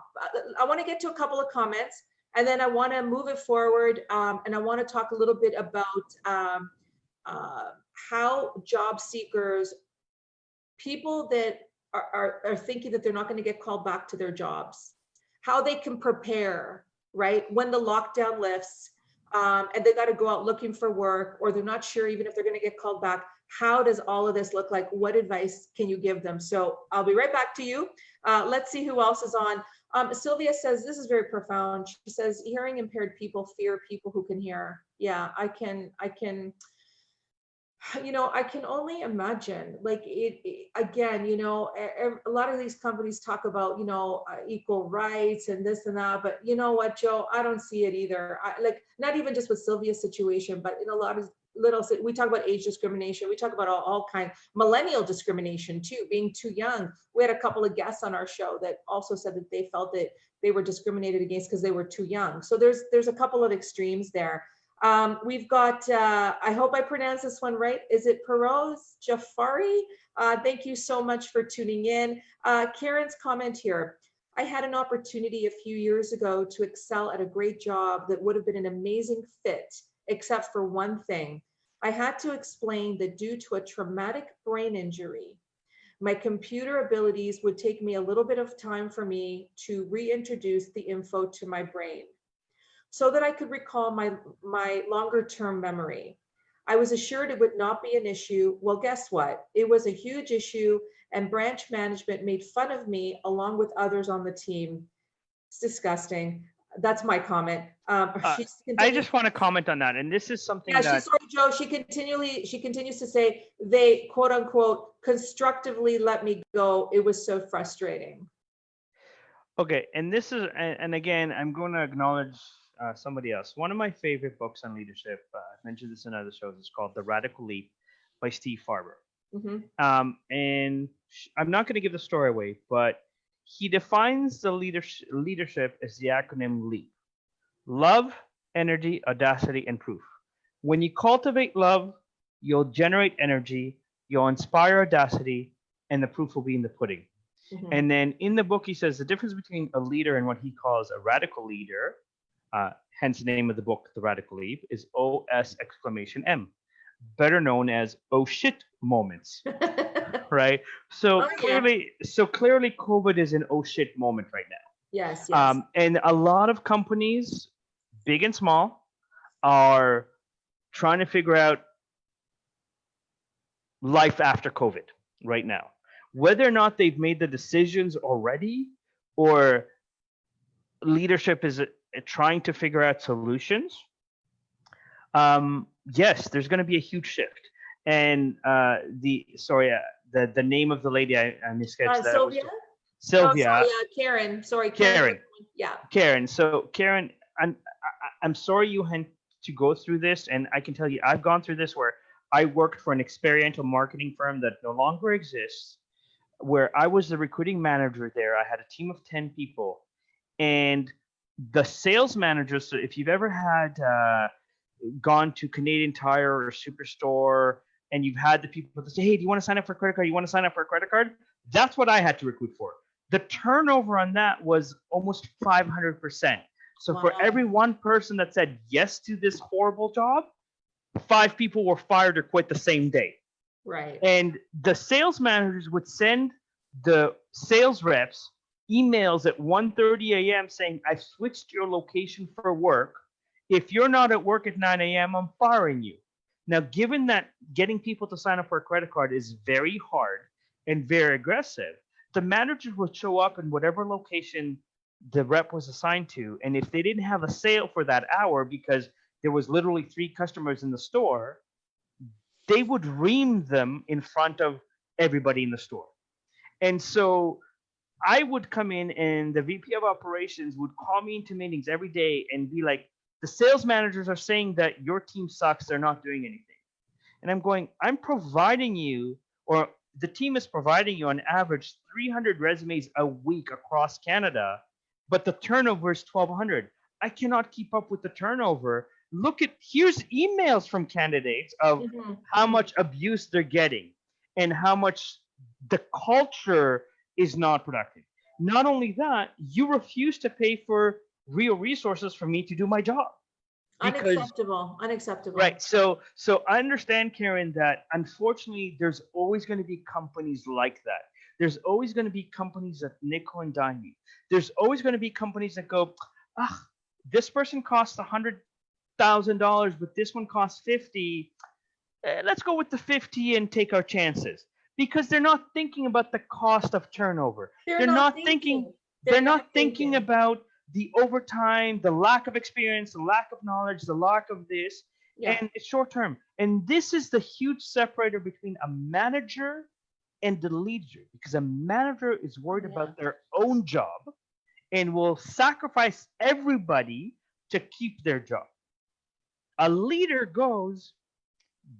I want to get to a couple of comments. And then I want to move it forward, and I want to talk a little bit about how job seekers, people that are thinking that they're not going to get called back to their jobs, how they can prepare, right, when the lockdown lifts, and they got to go out looking for work, or they're not sure even if they're going to get called back. How does all of this look like? What advice can you give them? So I'll be right back to you. Let's see who else is on. Sylvia says, this is very profound. She says, hearing impaired people fear people who can hear. Yeah, I can, I can only imagine, like again, a lot of these companies talk about, equal rights and this and that, but you know what, Joe, I don't see it either. Not even just with Sylvia's situation, but in a lot of we talk about age discrimination. We talk about all kinds, millennial discrimination too, being too young. We had a couple of guests on our show that also said that they felt that they were discriminated against because they were too young. So there's a couple of extremes there. We've got, I hope I pronounced this one right. Is it Peroz Jafari? Thank you so much for tuning in. Karen's comment here. I had an opportunity a few years ago to excel at a great job that would have been an amazing fit, except for one thing. I had to explain that due to a traumatic brain injury, my computer abilities would take me a little bit of time for me to reintroduce the info to my brain so that I could recall my longer term memory. I was assured it would not be an issue. Well, guess what? It was a huge issue, and branch management made fun of me along with others on the team. It's disgusting. That's my comment. I just want to comment on that. And this is something yeah, that, sorry, Joe, she continues to say, they quote unquote constructively let me go. It was so frustrating. okay. And this is, and again, I'm going to acknowledge somebody else. One of my favorite books on leadership, I've mentioned this in other shows, is called The Radical Leap by Steve Farber. And I'm not going to give the story away, but he defines the leadership as the acronym LEAP: love, energy, audacity, and proof. When you cultivate love, you'll generate energy, you'll inspire audacity, and the proof will be in the pudding. And then in the book, he says the difference between a leader and what he calls a radical leader, hence the name of the book, The Radical Leap, is OS exclamation M, better known as oh shit moments. Right? So clearly COVID is an oh shit moment right now. Yes, yes. And a lot of companies, big and small, are trying to figure out life after COVID right now. Whether or not they've made the decisions already, or leadership is trying to figure out solutions, yes, there's going to be a huge shift. And the name of the lady I missketched. Sylvia? Sylvia. Oh, sorry, Karen. Sorry, Karen. Yeah. Karen. So Karen, I'm sorry you had to go through this, and I can tell you I've gone through this, where I worked for an experiential marketing firm that no longer exists, where I was the recruiting manager there. I had a team of 10 people, and the sales manager. So if you've ever had gone to Canadian Tire or Superstore, and you've had the people that say, hey, do you want to sign up for a credit card? You want to sign up for a credit card? That's what I had to recruit for. The turnover on that was almost 500%. So Wow. for every one person that said yes to this horrible job, 5 people were fired or quit the same day. Right. And the sales managers would send the sales reps emails at 1:30 a.m. saying, I've switched your location for work. If you're not at work at 9 a.m., I'm firing you. Now, given that getting people to sign up for a credit card is very hard and very aggressive, the managers would show up in whatever location the rep was assigned to. And if they didn't have a sale for that hour because there was literally 3 customers in the store, they would ream them in front of everybody in the store. And so I would come in, and the VP of operations would call me into meetings every day and be like, the sales managers are saying that your team sucks, they're not doing anything. And I'm going, I'm providing you, or the team is providing you on average 300 resumes a week across Canada, but the turnover is 1,200. I cannot keep up with the turnover. Here's emails from candidates of how much abuse they're getting and how much the culture is not productive. Not only that, you refuse to pay for real resources for me to do my job. Unacceptable. Right. So I understand, Karen, that unfortunately there's always going to be companies like that. There's always going to be companies that nickel and dime you. There's always going to be companies that go, this person costs $100,000, but this one costs 50. Let's go with the 50 and take our chances, because they're not thinking about the cost of turnover. They're not thinking about the overtime, the lack of experience, the lack of knowledge, the lack of this, and it's short term. And this is the huge separator between a manager and the leader, because a manager is worried about their own job and will sacrifice everybody to keep their job. A leader goes,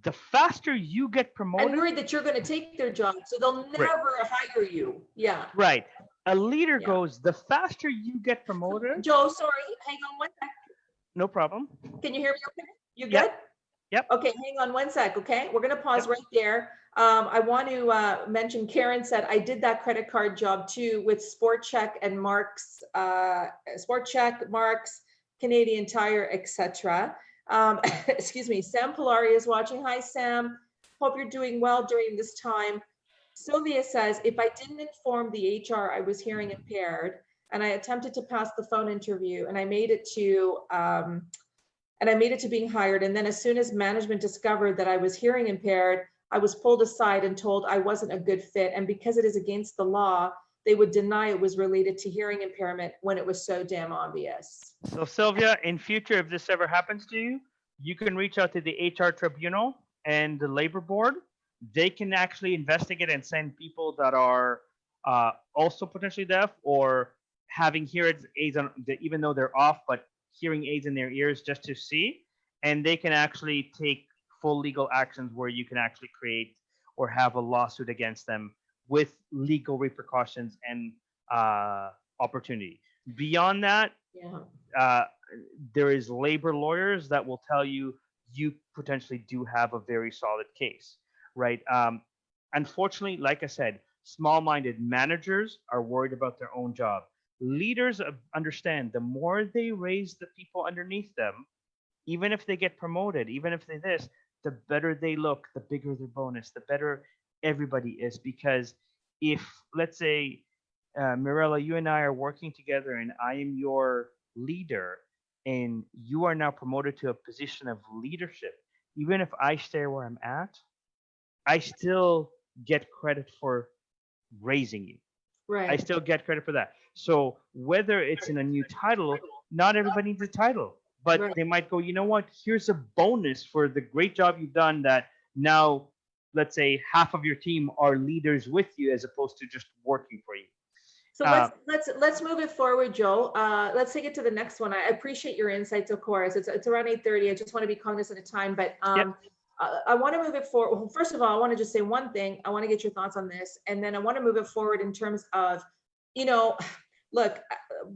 the faster you get promoted, and worried that you're going to take their job, so they'll never hire you. Yeah. Right. A leader goes, the faster you get promoted. Joe, sorry, hang on one sec. No problem. Can you hear me okay? You good? Yep. Okay, hang on one sec, okay? We're going to pause right there. I want to mention, Karen said, I did that credit card job too with Sport Check and Marks, Canadian Tire, etc. Excuse me. Sam Polari is watching. Hi, Sam. Hope you're doing well during this time. Sylvia says, if I didn't inform the HR I was hearing impaired, and I attempted to pass the phone interview, and I made it to being hired, and then as soon as management discovered that I was hearing impaired, I was pulled aside and told I wasn't a good fit, and because it is against the law, they would deny it was related to hearing impairment when it was so damn obvious. So Sylvia, in future, if this ever happens to you, you can reach out to the HR tribunal and the labor board. They can actually investigate and send people that are also potentially deaf or having hearing aids on, even though they're off, but hearing aids in their ears just to see. And they can actually take full legal actions where you can actually create or have a lawsuit against them with legal repercussions and opportunity. Beyond that, there is labor lawyers that will tell you you potentially do have a very solid case, right? Unfortunately, like I said, small-minded managers are worried about their own job. Leaders understand the more they raise the people underneath them, even if they get promoted, even if they this, the better they look, the bigger their bonus, the better everybody is. Because if, let's say, Mirella, you and I are working together and I am your leader and you are now promoted to a position of leadership, even if I stay where I'm at, I still get credit for raising you. Right. I still get credit for that. So whether it's in a new title, not everybody needs a title, but Right. they might go, you know what, here's a bonus for the great job you've done that now, let's say half of your team are leaders with you as opposed to just working for you. So let's move it forward, Joe. Let's take it to the next one. I appreciate your insights, of course. It's around 8:30. I just want to be cognizant of time, but Yep. I want to move it forward. Well, first of all, I want to just say one thing. I want to get your thoughts on this, and then I want to move it forward in terms of, look,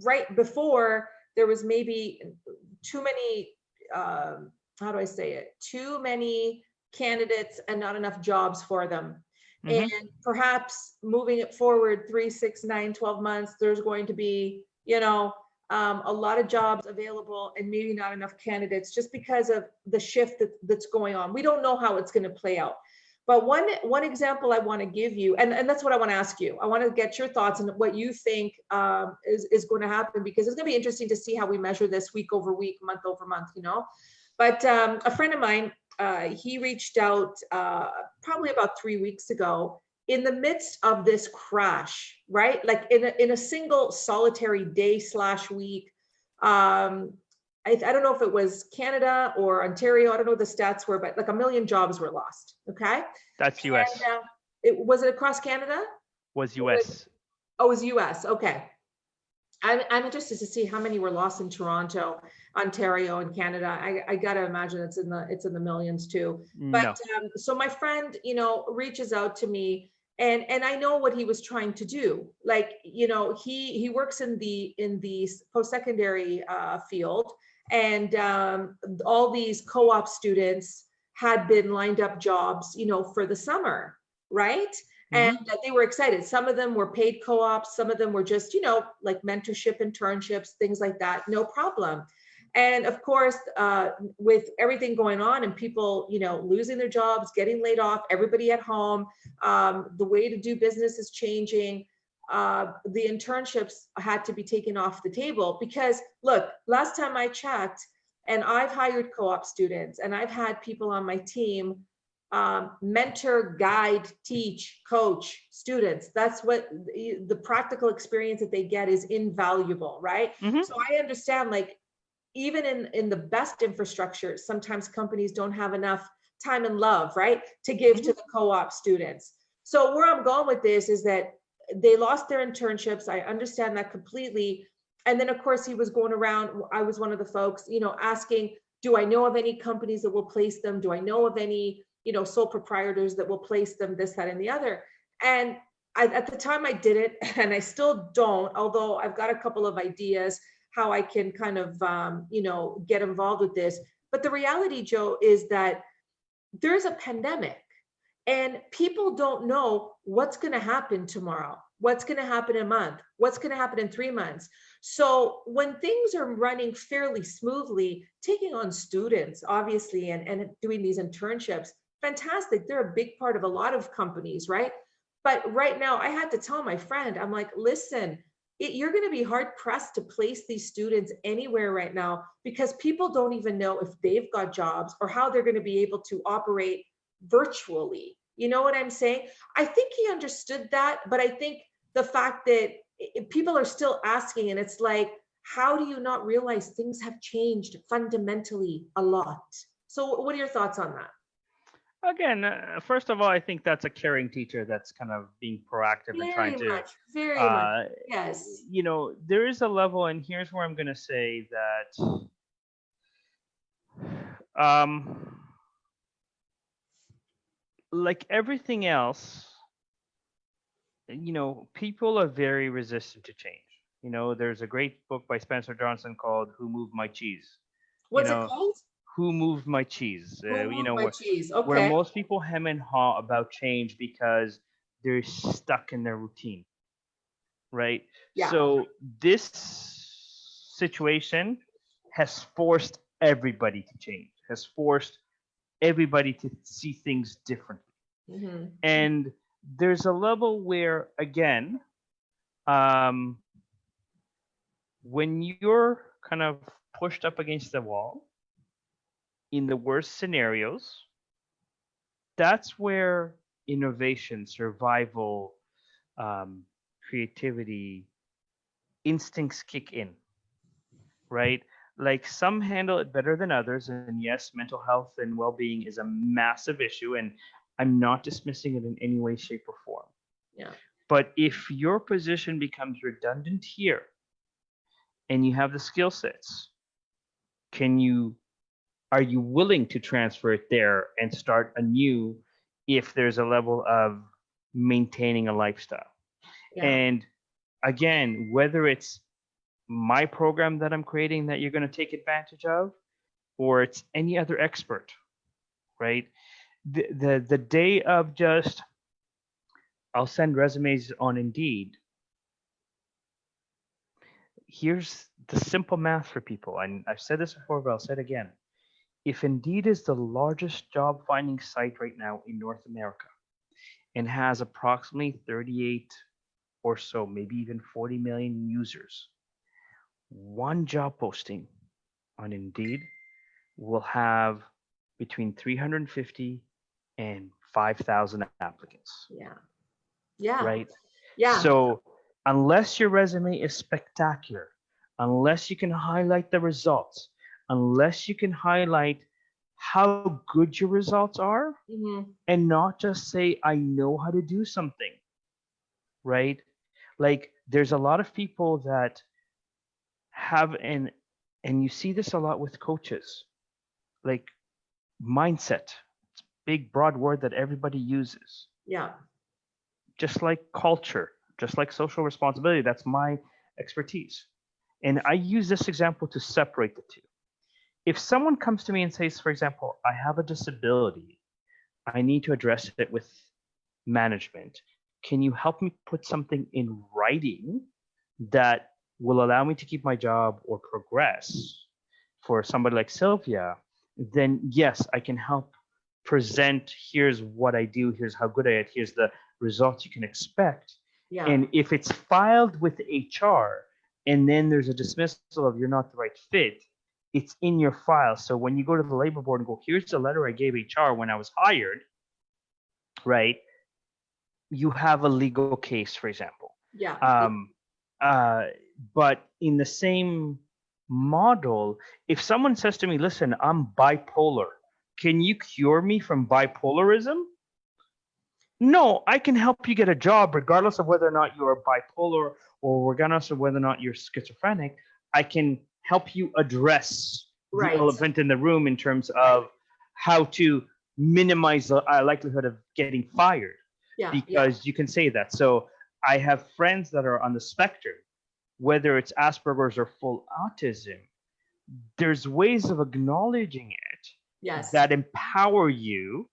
right before there was maybe too many, how do I say it? Too many candidates and not enough jobs for them. Mhm. And perhaps moving it forward 3, 6, 9, 12 months, there's going to be, a lot of jobs available and maybe not enough candidates just because of the shift that's going on. We don't know how it's going to play out. But one example I want to give you, and that's what I want to ask you. I want to get your thoughts on what you think is going to happen, because it's going to be interesting to see how we measure this week over week, month over month, But a friend of mine, he reached out probably about 3 weeks ago in the midst of this crash, right? Like in a single solitary day / week. I don't know if it was Canada or Ontario. I don't know what the stats were, but like 1 million jobs were lost. Okay. That's US. And was it across Canada? Was US. Oh, it was US. Okay. I'm interested to see how many were lost in Toronto, Ontario, and Canada. I gotta imagine it's in the millions too. But No. So my friend, reaches out to me, and I know what he was trying to do. Like, he works in the post-secondary field, and all these co-op students had been lined up jobs, for the summer, right? And they were excited. Some of them were paid co-ops. Some of them were just, like mentorship, internships, things like that. No problem. And of course, with everything going on and people, losing their jobs, getting laid off, everybody at home, the way to do business is changing. The internships had to be taken off the table because, look, last time I checked, and I've hired co-op students and I've had people on my team mentor, guide, teach, coach students. That's what the practical experience that they get is invaluable, right? So I understand, like, even in the best infrastructure, sometimes companies don't have enough time and love, right, to give to the co-op students. So where I'm going with this is that they lost their internships. I understand that completely. And then, of course, he was going around. I was one of the folks, asking, do I know of any companies that will place them? Do I know of any sole proprietors that will place them, this, that, and the other? And at the time I did it, and I still don't, although I've got a couple of ideas how I can kind of, get involved with this. But the reality, Joe, is that there's a pandemic and people don't know what's going to happen tomorrow, what's going to happen in a month, what's going to happen in 3 months. So when things are running fairly smoothly, taking on students, obviously, and doing these internships, fantastic. They're a big part of a lot of companies, right? But right now I had to tell my friend, I'm like, listen, you're going to be hard pressed to place these students anywhere right now because people don't even know if they've got jobs or how they're going to be able to operate virtually. You know what I'm saying? I think he understood that, but I think the fact that people are still asking, and it's like, how do you not realize things have changed fundamentally a lot? So what are your thoughts on that? Again, first of all, I think that's a caring teacher that's kind of being proactive and trying to, Very much. uh, Yes. there is a level, and here's where I'm going to say that, like everything else, people are very resistant to change. There's a great book by Spencer Johnson called "Who Moved My Cheese." What's it called? Who moved my cheese? Who moved my cheese? Where Okay. most people hem and haw about change because they're stuck in their routine, right? Yeah. So this situation has forced everybody to change, has forced everybody to see things differently. Mhm. And there's a level where, again, when you're kind of pushed up against the wall, in the worst scenarios, that's where innovation, survival, creativity, instincts kick in, right? Like some handle it better than others. And yes, mental health and well being is a massive issue. And I'm not dismissing it in any way, shape, or form. Yeah. But if your position becomes redundant here and you have the skill sets, are you willing to transfer it there and start anew if there's a level of maintaining a lifestyle? Yeah. And again, whether it's my program that I'm creating that you're going to take advantage of, or it's any other expert, right? The day of just, I'll send resumes on Indeed. Here's the simple math for people. And I've said this before, but I'll say it again. If Indeed is the largest job finding site right now in North America and has approximately 38 or so, maybe even 40 million users, one job posting on Indeed will have between 350 and 5,000 applicants. Yeah. Yeah. Right? Yeah. So unless your resume is spectacular, unless you can highlight the results, unless you can highlight how good your results are, Mhm. and not just say, I know how to do something, right? Like there's a lot of people that have and you see this a lot with coaches, like mindset. It's a big, broad word that everybody uses. Yeah. Just like culture, just like social responsibility, that's my expertise. And I use this example to separate the two. If someone comes to me and says, for example, I have a disability, I need to address it with management. Can you help me put something in writing that will allow me to keep my job or progress? For somebody like Sylvia, then yes, I can help present, here's what I do, here's how good I am, here's the results you can expect. Yeah. And if it's filed with HR and then there's a dismissal of you're not the right fit, it's in your file. So when you go to the labor board and go, here's the letter I gave HR when I was hired, right? You have a legal case, for example. Yeah. But in the same model, if someone says to me, listen, I'm bipolar, can you cure me from bipolarism? No, I can help you get a job regardless of whether or not you're bipolar or regardless of whether or not you're schizophrenic. I can help you address the elephant in the room in terms of how to minimize the likelihood of getting fired. Yeah. Because you can say that. So I have friends that are on the spectrum, whether it's Asperger's or full autism. There's ways of acknowledging it that empower you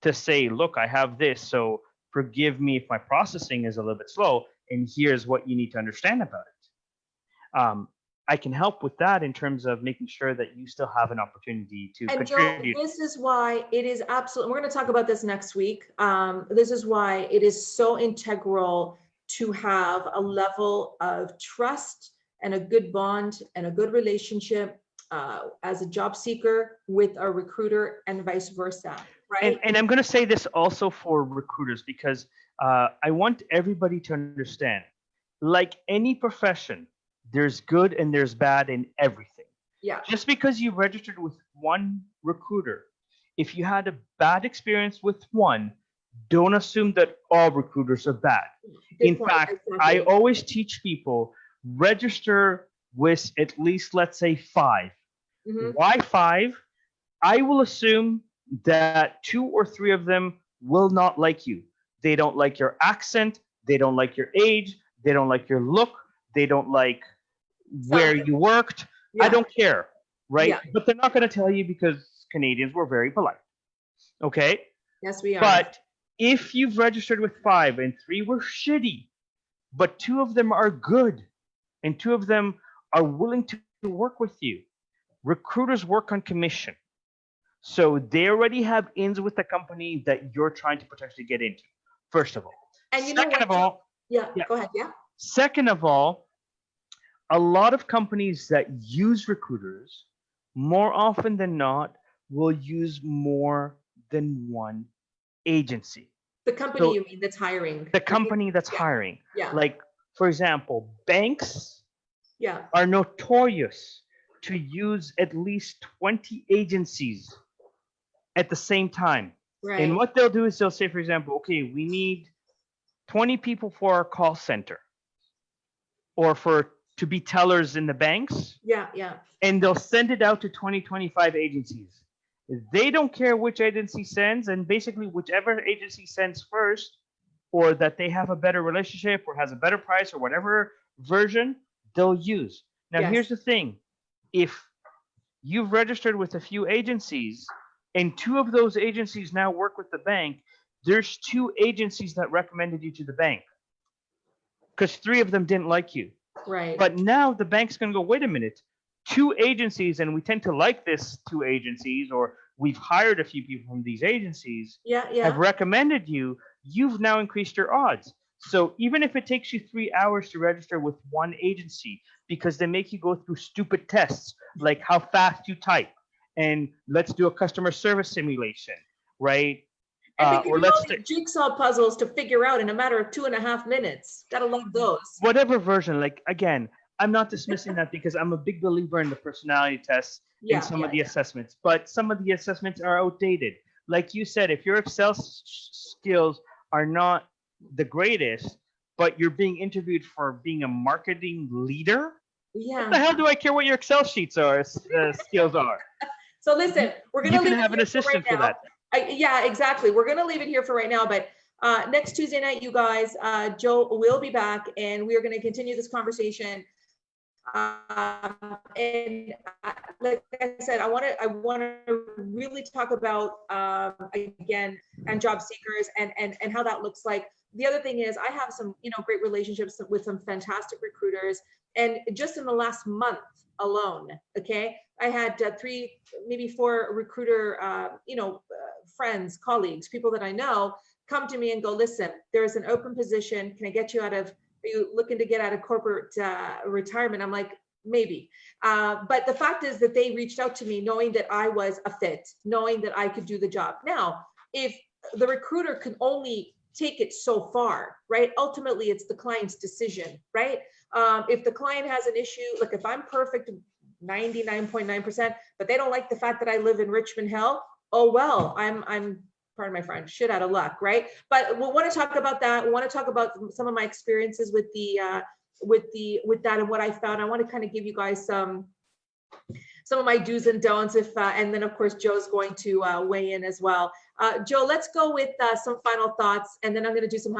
to say, look, I have this, so forgive me if my processing is a little bit slow, and here's what you need to understand about it. I can help with that in terms of making sure that you still have an opportunity to contribute. Joe, this is why it is absolutely, we're going to talk about this next week. This is why it is so integral to have a level of trust and a good bond and a good relationship as a job seeker with a recruiter and vice versa, right? And I'm going to say this also for recruiters, because I want everybody to understand, like any profession, there's good and there's bad in everything. Yeah. Just because you registered with one recruiter, if you had a bad experience with one, don't assume that all recruiters are bad. Good In point. fact, I Exactly. always teach people register with at least, let's say, 5. Mhm. Why 5? I will assume that 2 or 3 of them will not like you. They don't like your accent, they don't like your age, they don't like your look, they don't like where Something. you worked. I Yeah. don't care, right? Yeah. But they're not going to tell you because Canadians were very polite. Okay? Yes, we are. But if you've registered with 5 and 3 were shitty, but 2 of them are good and 2 of them are willing to work with you, recruiters work on commission. So they already have ins with the company that you're trying to potentially get into, first of all. And you know Second what? of all, Yeah. yeah. Go ahead. Yeah. Second of all, a lot of companies that use recruiters, more often than not, will use more than one agency. The company So you mean that's hiring. the company that's Yeah. hiring, Yeah. like for example, banks Yeah. are notorious to use at least 20 agencies at the same time. And Right. what they'll do is they'll say, for example, okay, we need 20 people for our call center or for to be tellers in the banks, Yeah. Yeah. and they'll send it out to 20, 25 agencies. They don't care which agency sends, and basically whichever agency sends first, or that they have a better relationship or has a better price or whatever version, they'll use. Now, Yes. here's the thing. If you've registered with a few agencies and 2 of those agencies now work with the bank, there's 2 agencies that recommended you to the bank because 3 of them didn't like you. Right. But now the bank's going to go, wait a minute, 2 agencies, and we tend to like this 2 agencies, or we've hired a few people from these agencies, Yeah. have Yeah. recommended you, you've now increased your odds. So even if it takes you 3 hours to register with one agency, because they make you go through stupid tests, like how fast you type, and let's do a customer service simulation, right? And they give Or you all let's these jigsaw puzzles to figure out in a matter of 2.5 minutes. Gotta love those. whatever version. Like again, I'm not dismissing that because I'm a big believer in the personality tests Yeah. in some Yeah. of the assessments, but some of the assessments are outdated. Like you said, if your Excel skills are not the greatest, but you're being interviewed for being a marketing leader, what the Yeah. hell do I care what your Excel sheets are, skills are? So listen, we're You gonna can leave have it an here for right assistant for now. that. Yeah, exactly. We're gonna leave it here for right now, but next Tuesday night, you guys, Joe will be back, and we are gonna continue this conversation. And like I said, I want to really talk about again, and job seekers and how that looks like. The other thing is I have some, great relationships with some fantastic recruiters, and just in the last month alone, okay, I had 3, maybe 4 recruiter, friends, colleagues, people that I know come to me and go, listen, there is an open position. Can I get you out of, are you looking to get out of corporate retirement? I'm like, maybe. But the fact is that they reached out to me knowing that I was a fit, knowing that I could do the job. Now, if the recruiter can only take it so far, right? Ultimately, it's the client's decision, right? If the client has an issue, like if I'm perfect 99.9%, but they don't like the fact that I live in Richmond Hill, oh, well, I'm pardon my French, shit out of luck, right? But we'll want to talk about that. We want to talk about some of my experiences with that and what I found. I want to kind of give you guys some of my do's and don'ts, and then of course Joe's going to weigh in as well. Joe, let's go with some final thoughts, and then I'm going to do some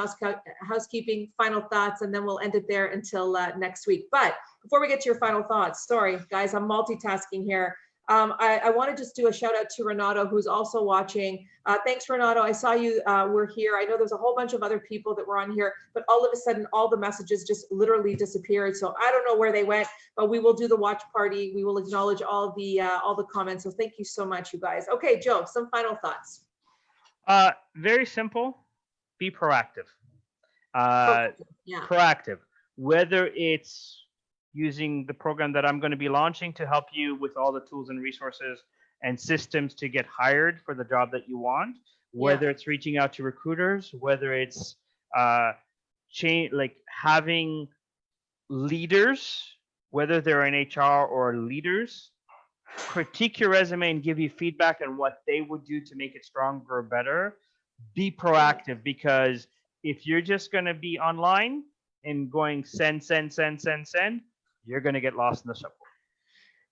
housekeeping, final thoughts, and then we'll end it there until next week. But before we get to your final thoughts, sorry guys, I'm multitasking here. I want to just do a shout out to Renato, who's also watching. Thanks, Renato. I saw you were here. I know there's a whole bunch of other people that were on here, but all of a sudden, all the messages just literally disappeared. So I don't know where they went, but we will do the watch party. We will acknowledge all the comments. So thank you so much, you guys. Okay, Joe, some final thoughts. Very simple. Be proactive. Yeah. Proactive. Whether it's using the program that I'm going to be launching to help you with all the tools and resources and systems to get hired for the job that you want, whether it's reaching out to recruiters, whether it's change, like having leaders, whether they're in HR or leaders, critique your resume and give you feedback on what they would do to make it stronger or better. Be proactive, because if you're just going to be online and going send, you're going to get lost in the shuffle.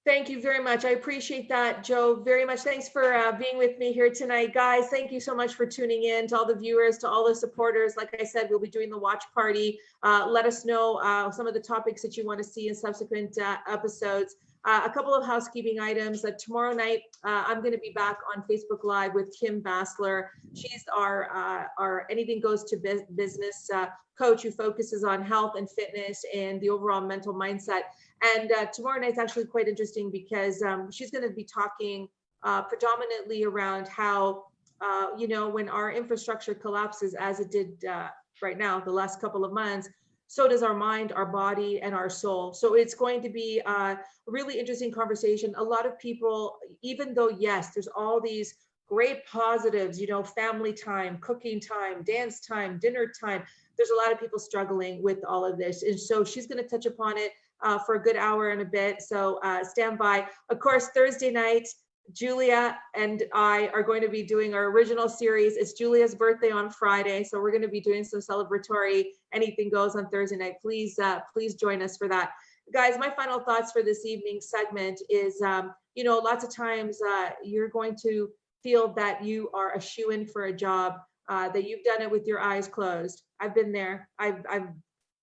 Thank you very much. I appreciate that, Joe, very much. Thanks for being with me here tonight. Guys, thank you so much for tuning in. To all the viewers, to all the supporters, like I said, we'll be doing the watch party. Let us know some of the topics that you want to see in subsequent episodes. A couple of housekeeping items. Tomorrow night, I'm going to be back on Facebook Live with Kim Bassler. She's our Anything Goes to Business coach who focuses on health and fitness and the overall mental mindset. And tomorrow night's actually quite interesting because she's going to be talking predominantly around how, when our infrastructure collapses as it did right now, the last couple of months, so does our mind, our body, and our soul. So it's going to be a really interesting conversation. A lot of people, even though, yes, there's all these great positives, family time, cooking time, dance time, dinner time, there's a lot of people struggling with all of this. And so she's going to touch upon it for a good hour and a bit. So stand by. Of course, Thursday night, Julia and I are going to be doing our original series. It's Julia's birthday on Friday, so we're going to be doing some celebratory Anything Goes on Thursday night. Please join us for that. Guys, my final thoughts for this evening's segment is, lots of times you're going to feel that you are a shoo-in for a job, that you've done it with your eyes closed. I've been there. I've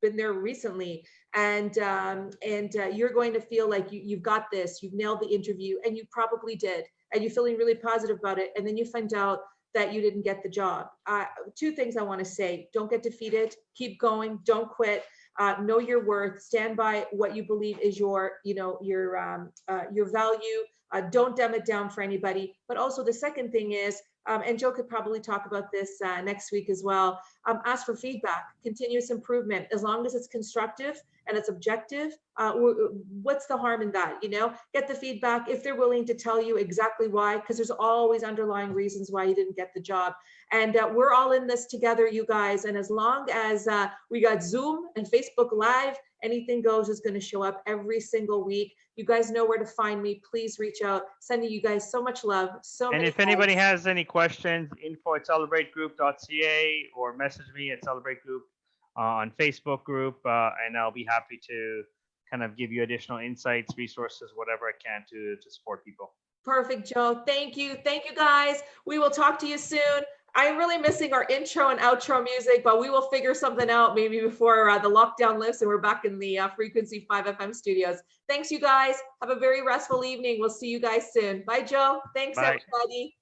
been there recently, and you're going to feel like you've got this, you've nailed the interview, and you probably did, and you're feeling really positive about it, and then you find out that you didn't get the job. Two things I want to say: don't get defeated, keep going, don't quit, know your worth, stand by what you believe is your value, don't dumb it down for anybody. But also the second thing is, and Joe could probably talk about this next week as well, ask for feedback, continuous improvement, as long as it's constructive and it's objective. What's the harm in that? Get the feedback if they're willing to tell you exactly why, because there's always underlying reasons why you didn't get the job. And we're all in this together, you guys. And as long as we got Zoom and Facebook Live, Anything Goes is going to show up every single week. You guys know where to find me. Please reach out. Sending you guys so much love. And if anybody has any questions, info@celebrategroup.ca, or message me at Celebrate Group on Facebook group, and I'll be happy to kind of give you additional insights, resources, whatever I can to support people. Perfect, Joe. Thank you. Thank you, guys. We will talk to you soon. I'm really missing our intro and outro music, but we will figure something out maybe before the lockdown lifts and we're back in the Frequency 5 FM studios. Thanks, you guys. Have a very restful evening. We'll see you guys soon. Bye, Joe. Thanks, Bye. everybody.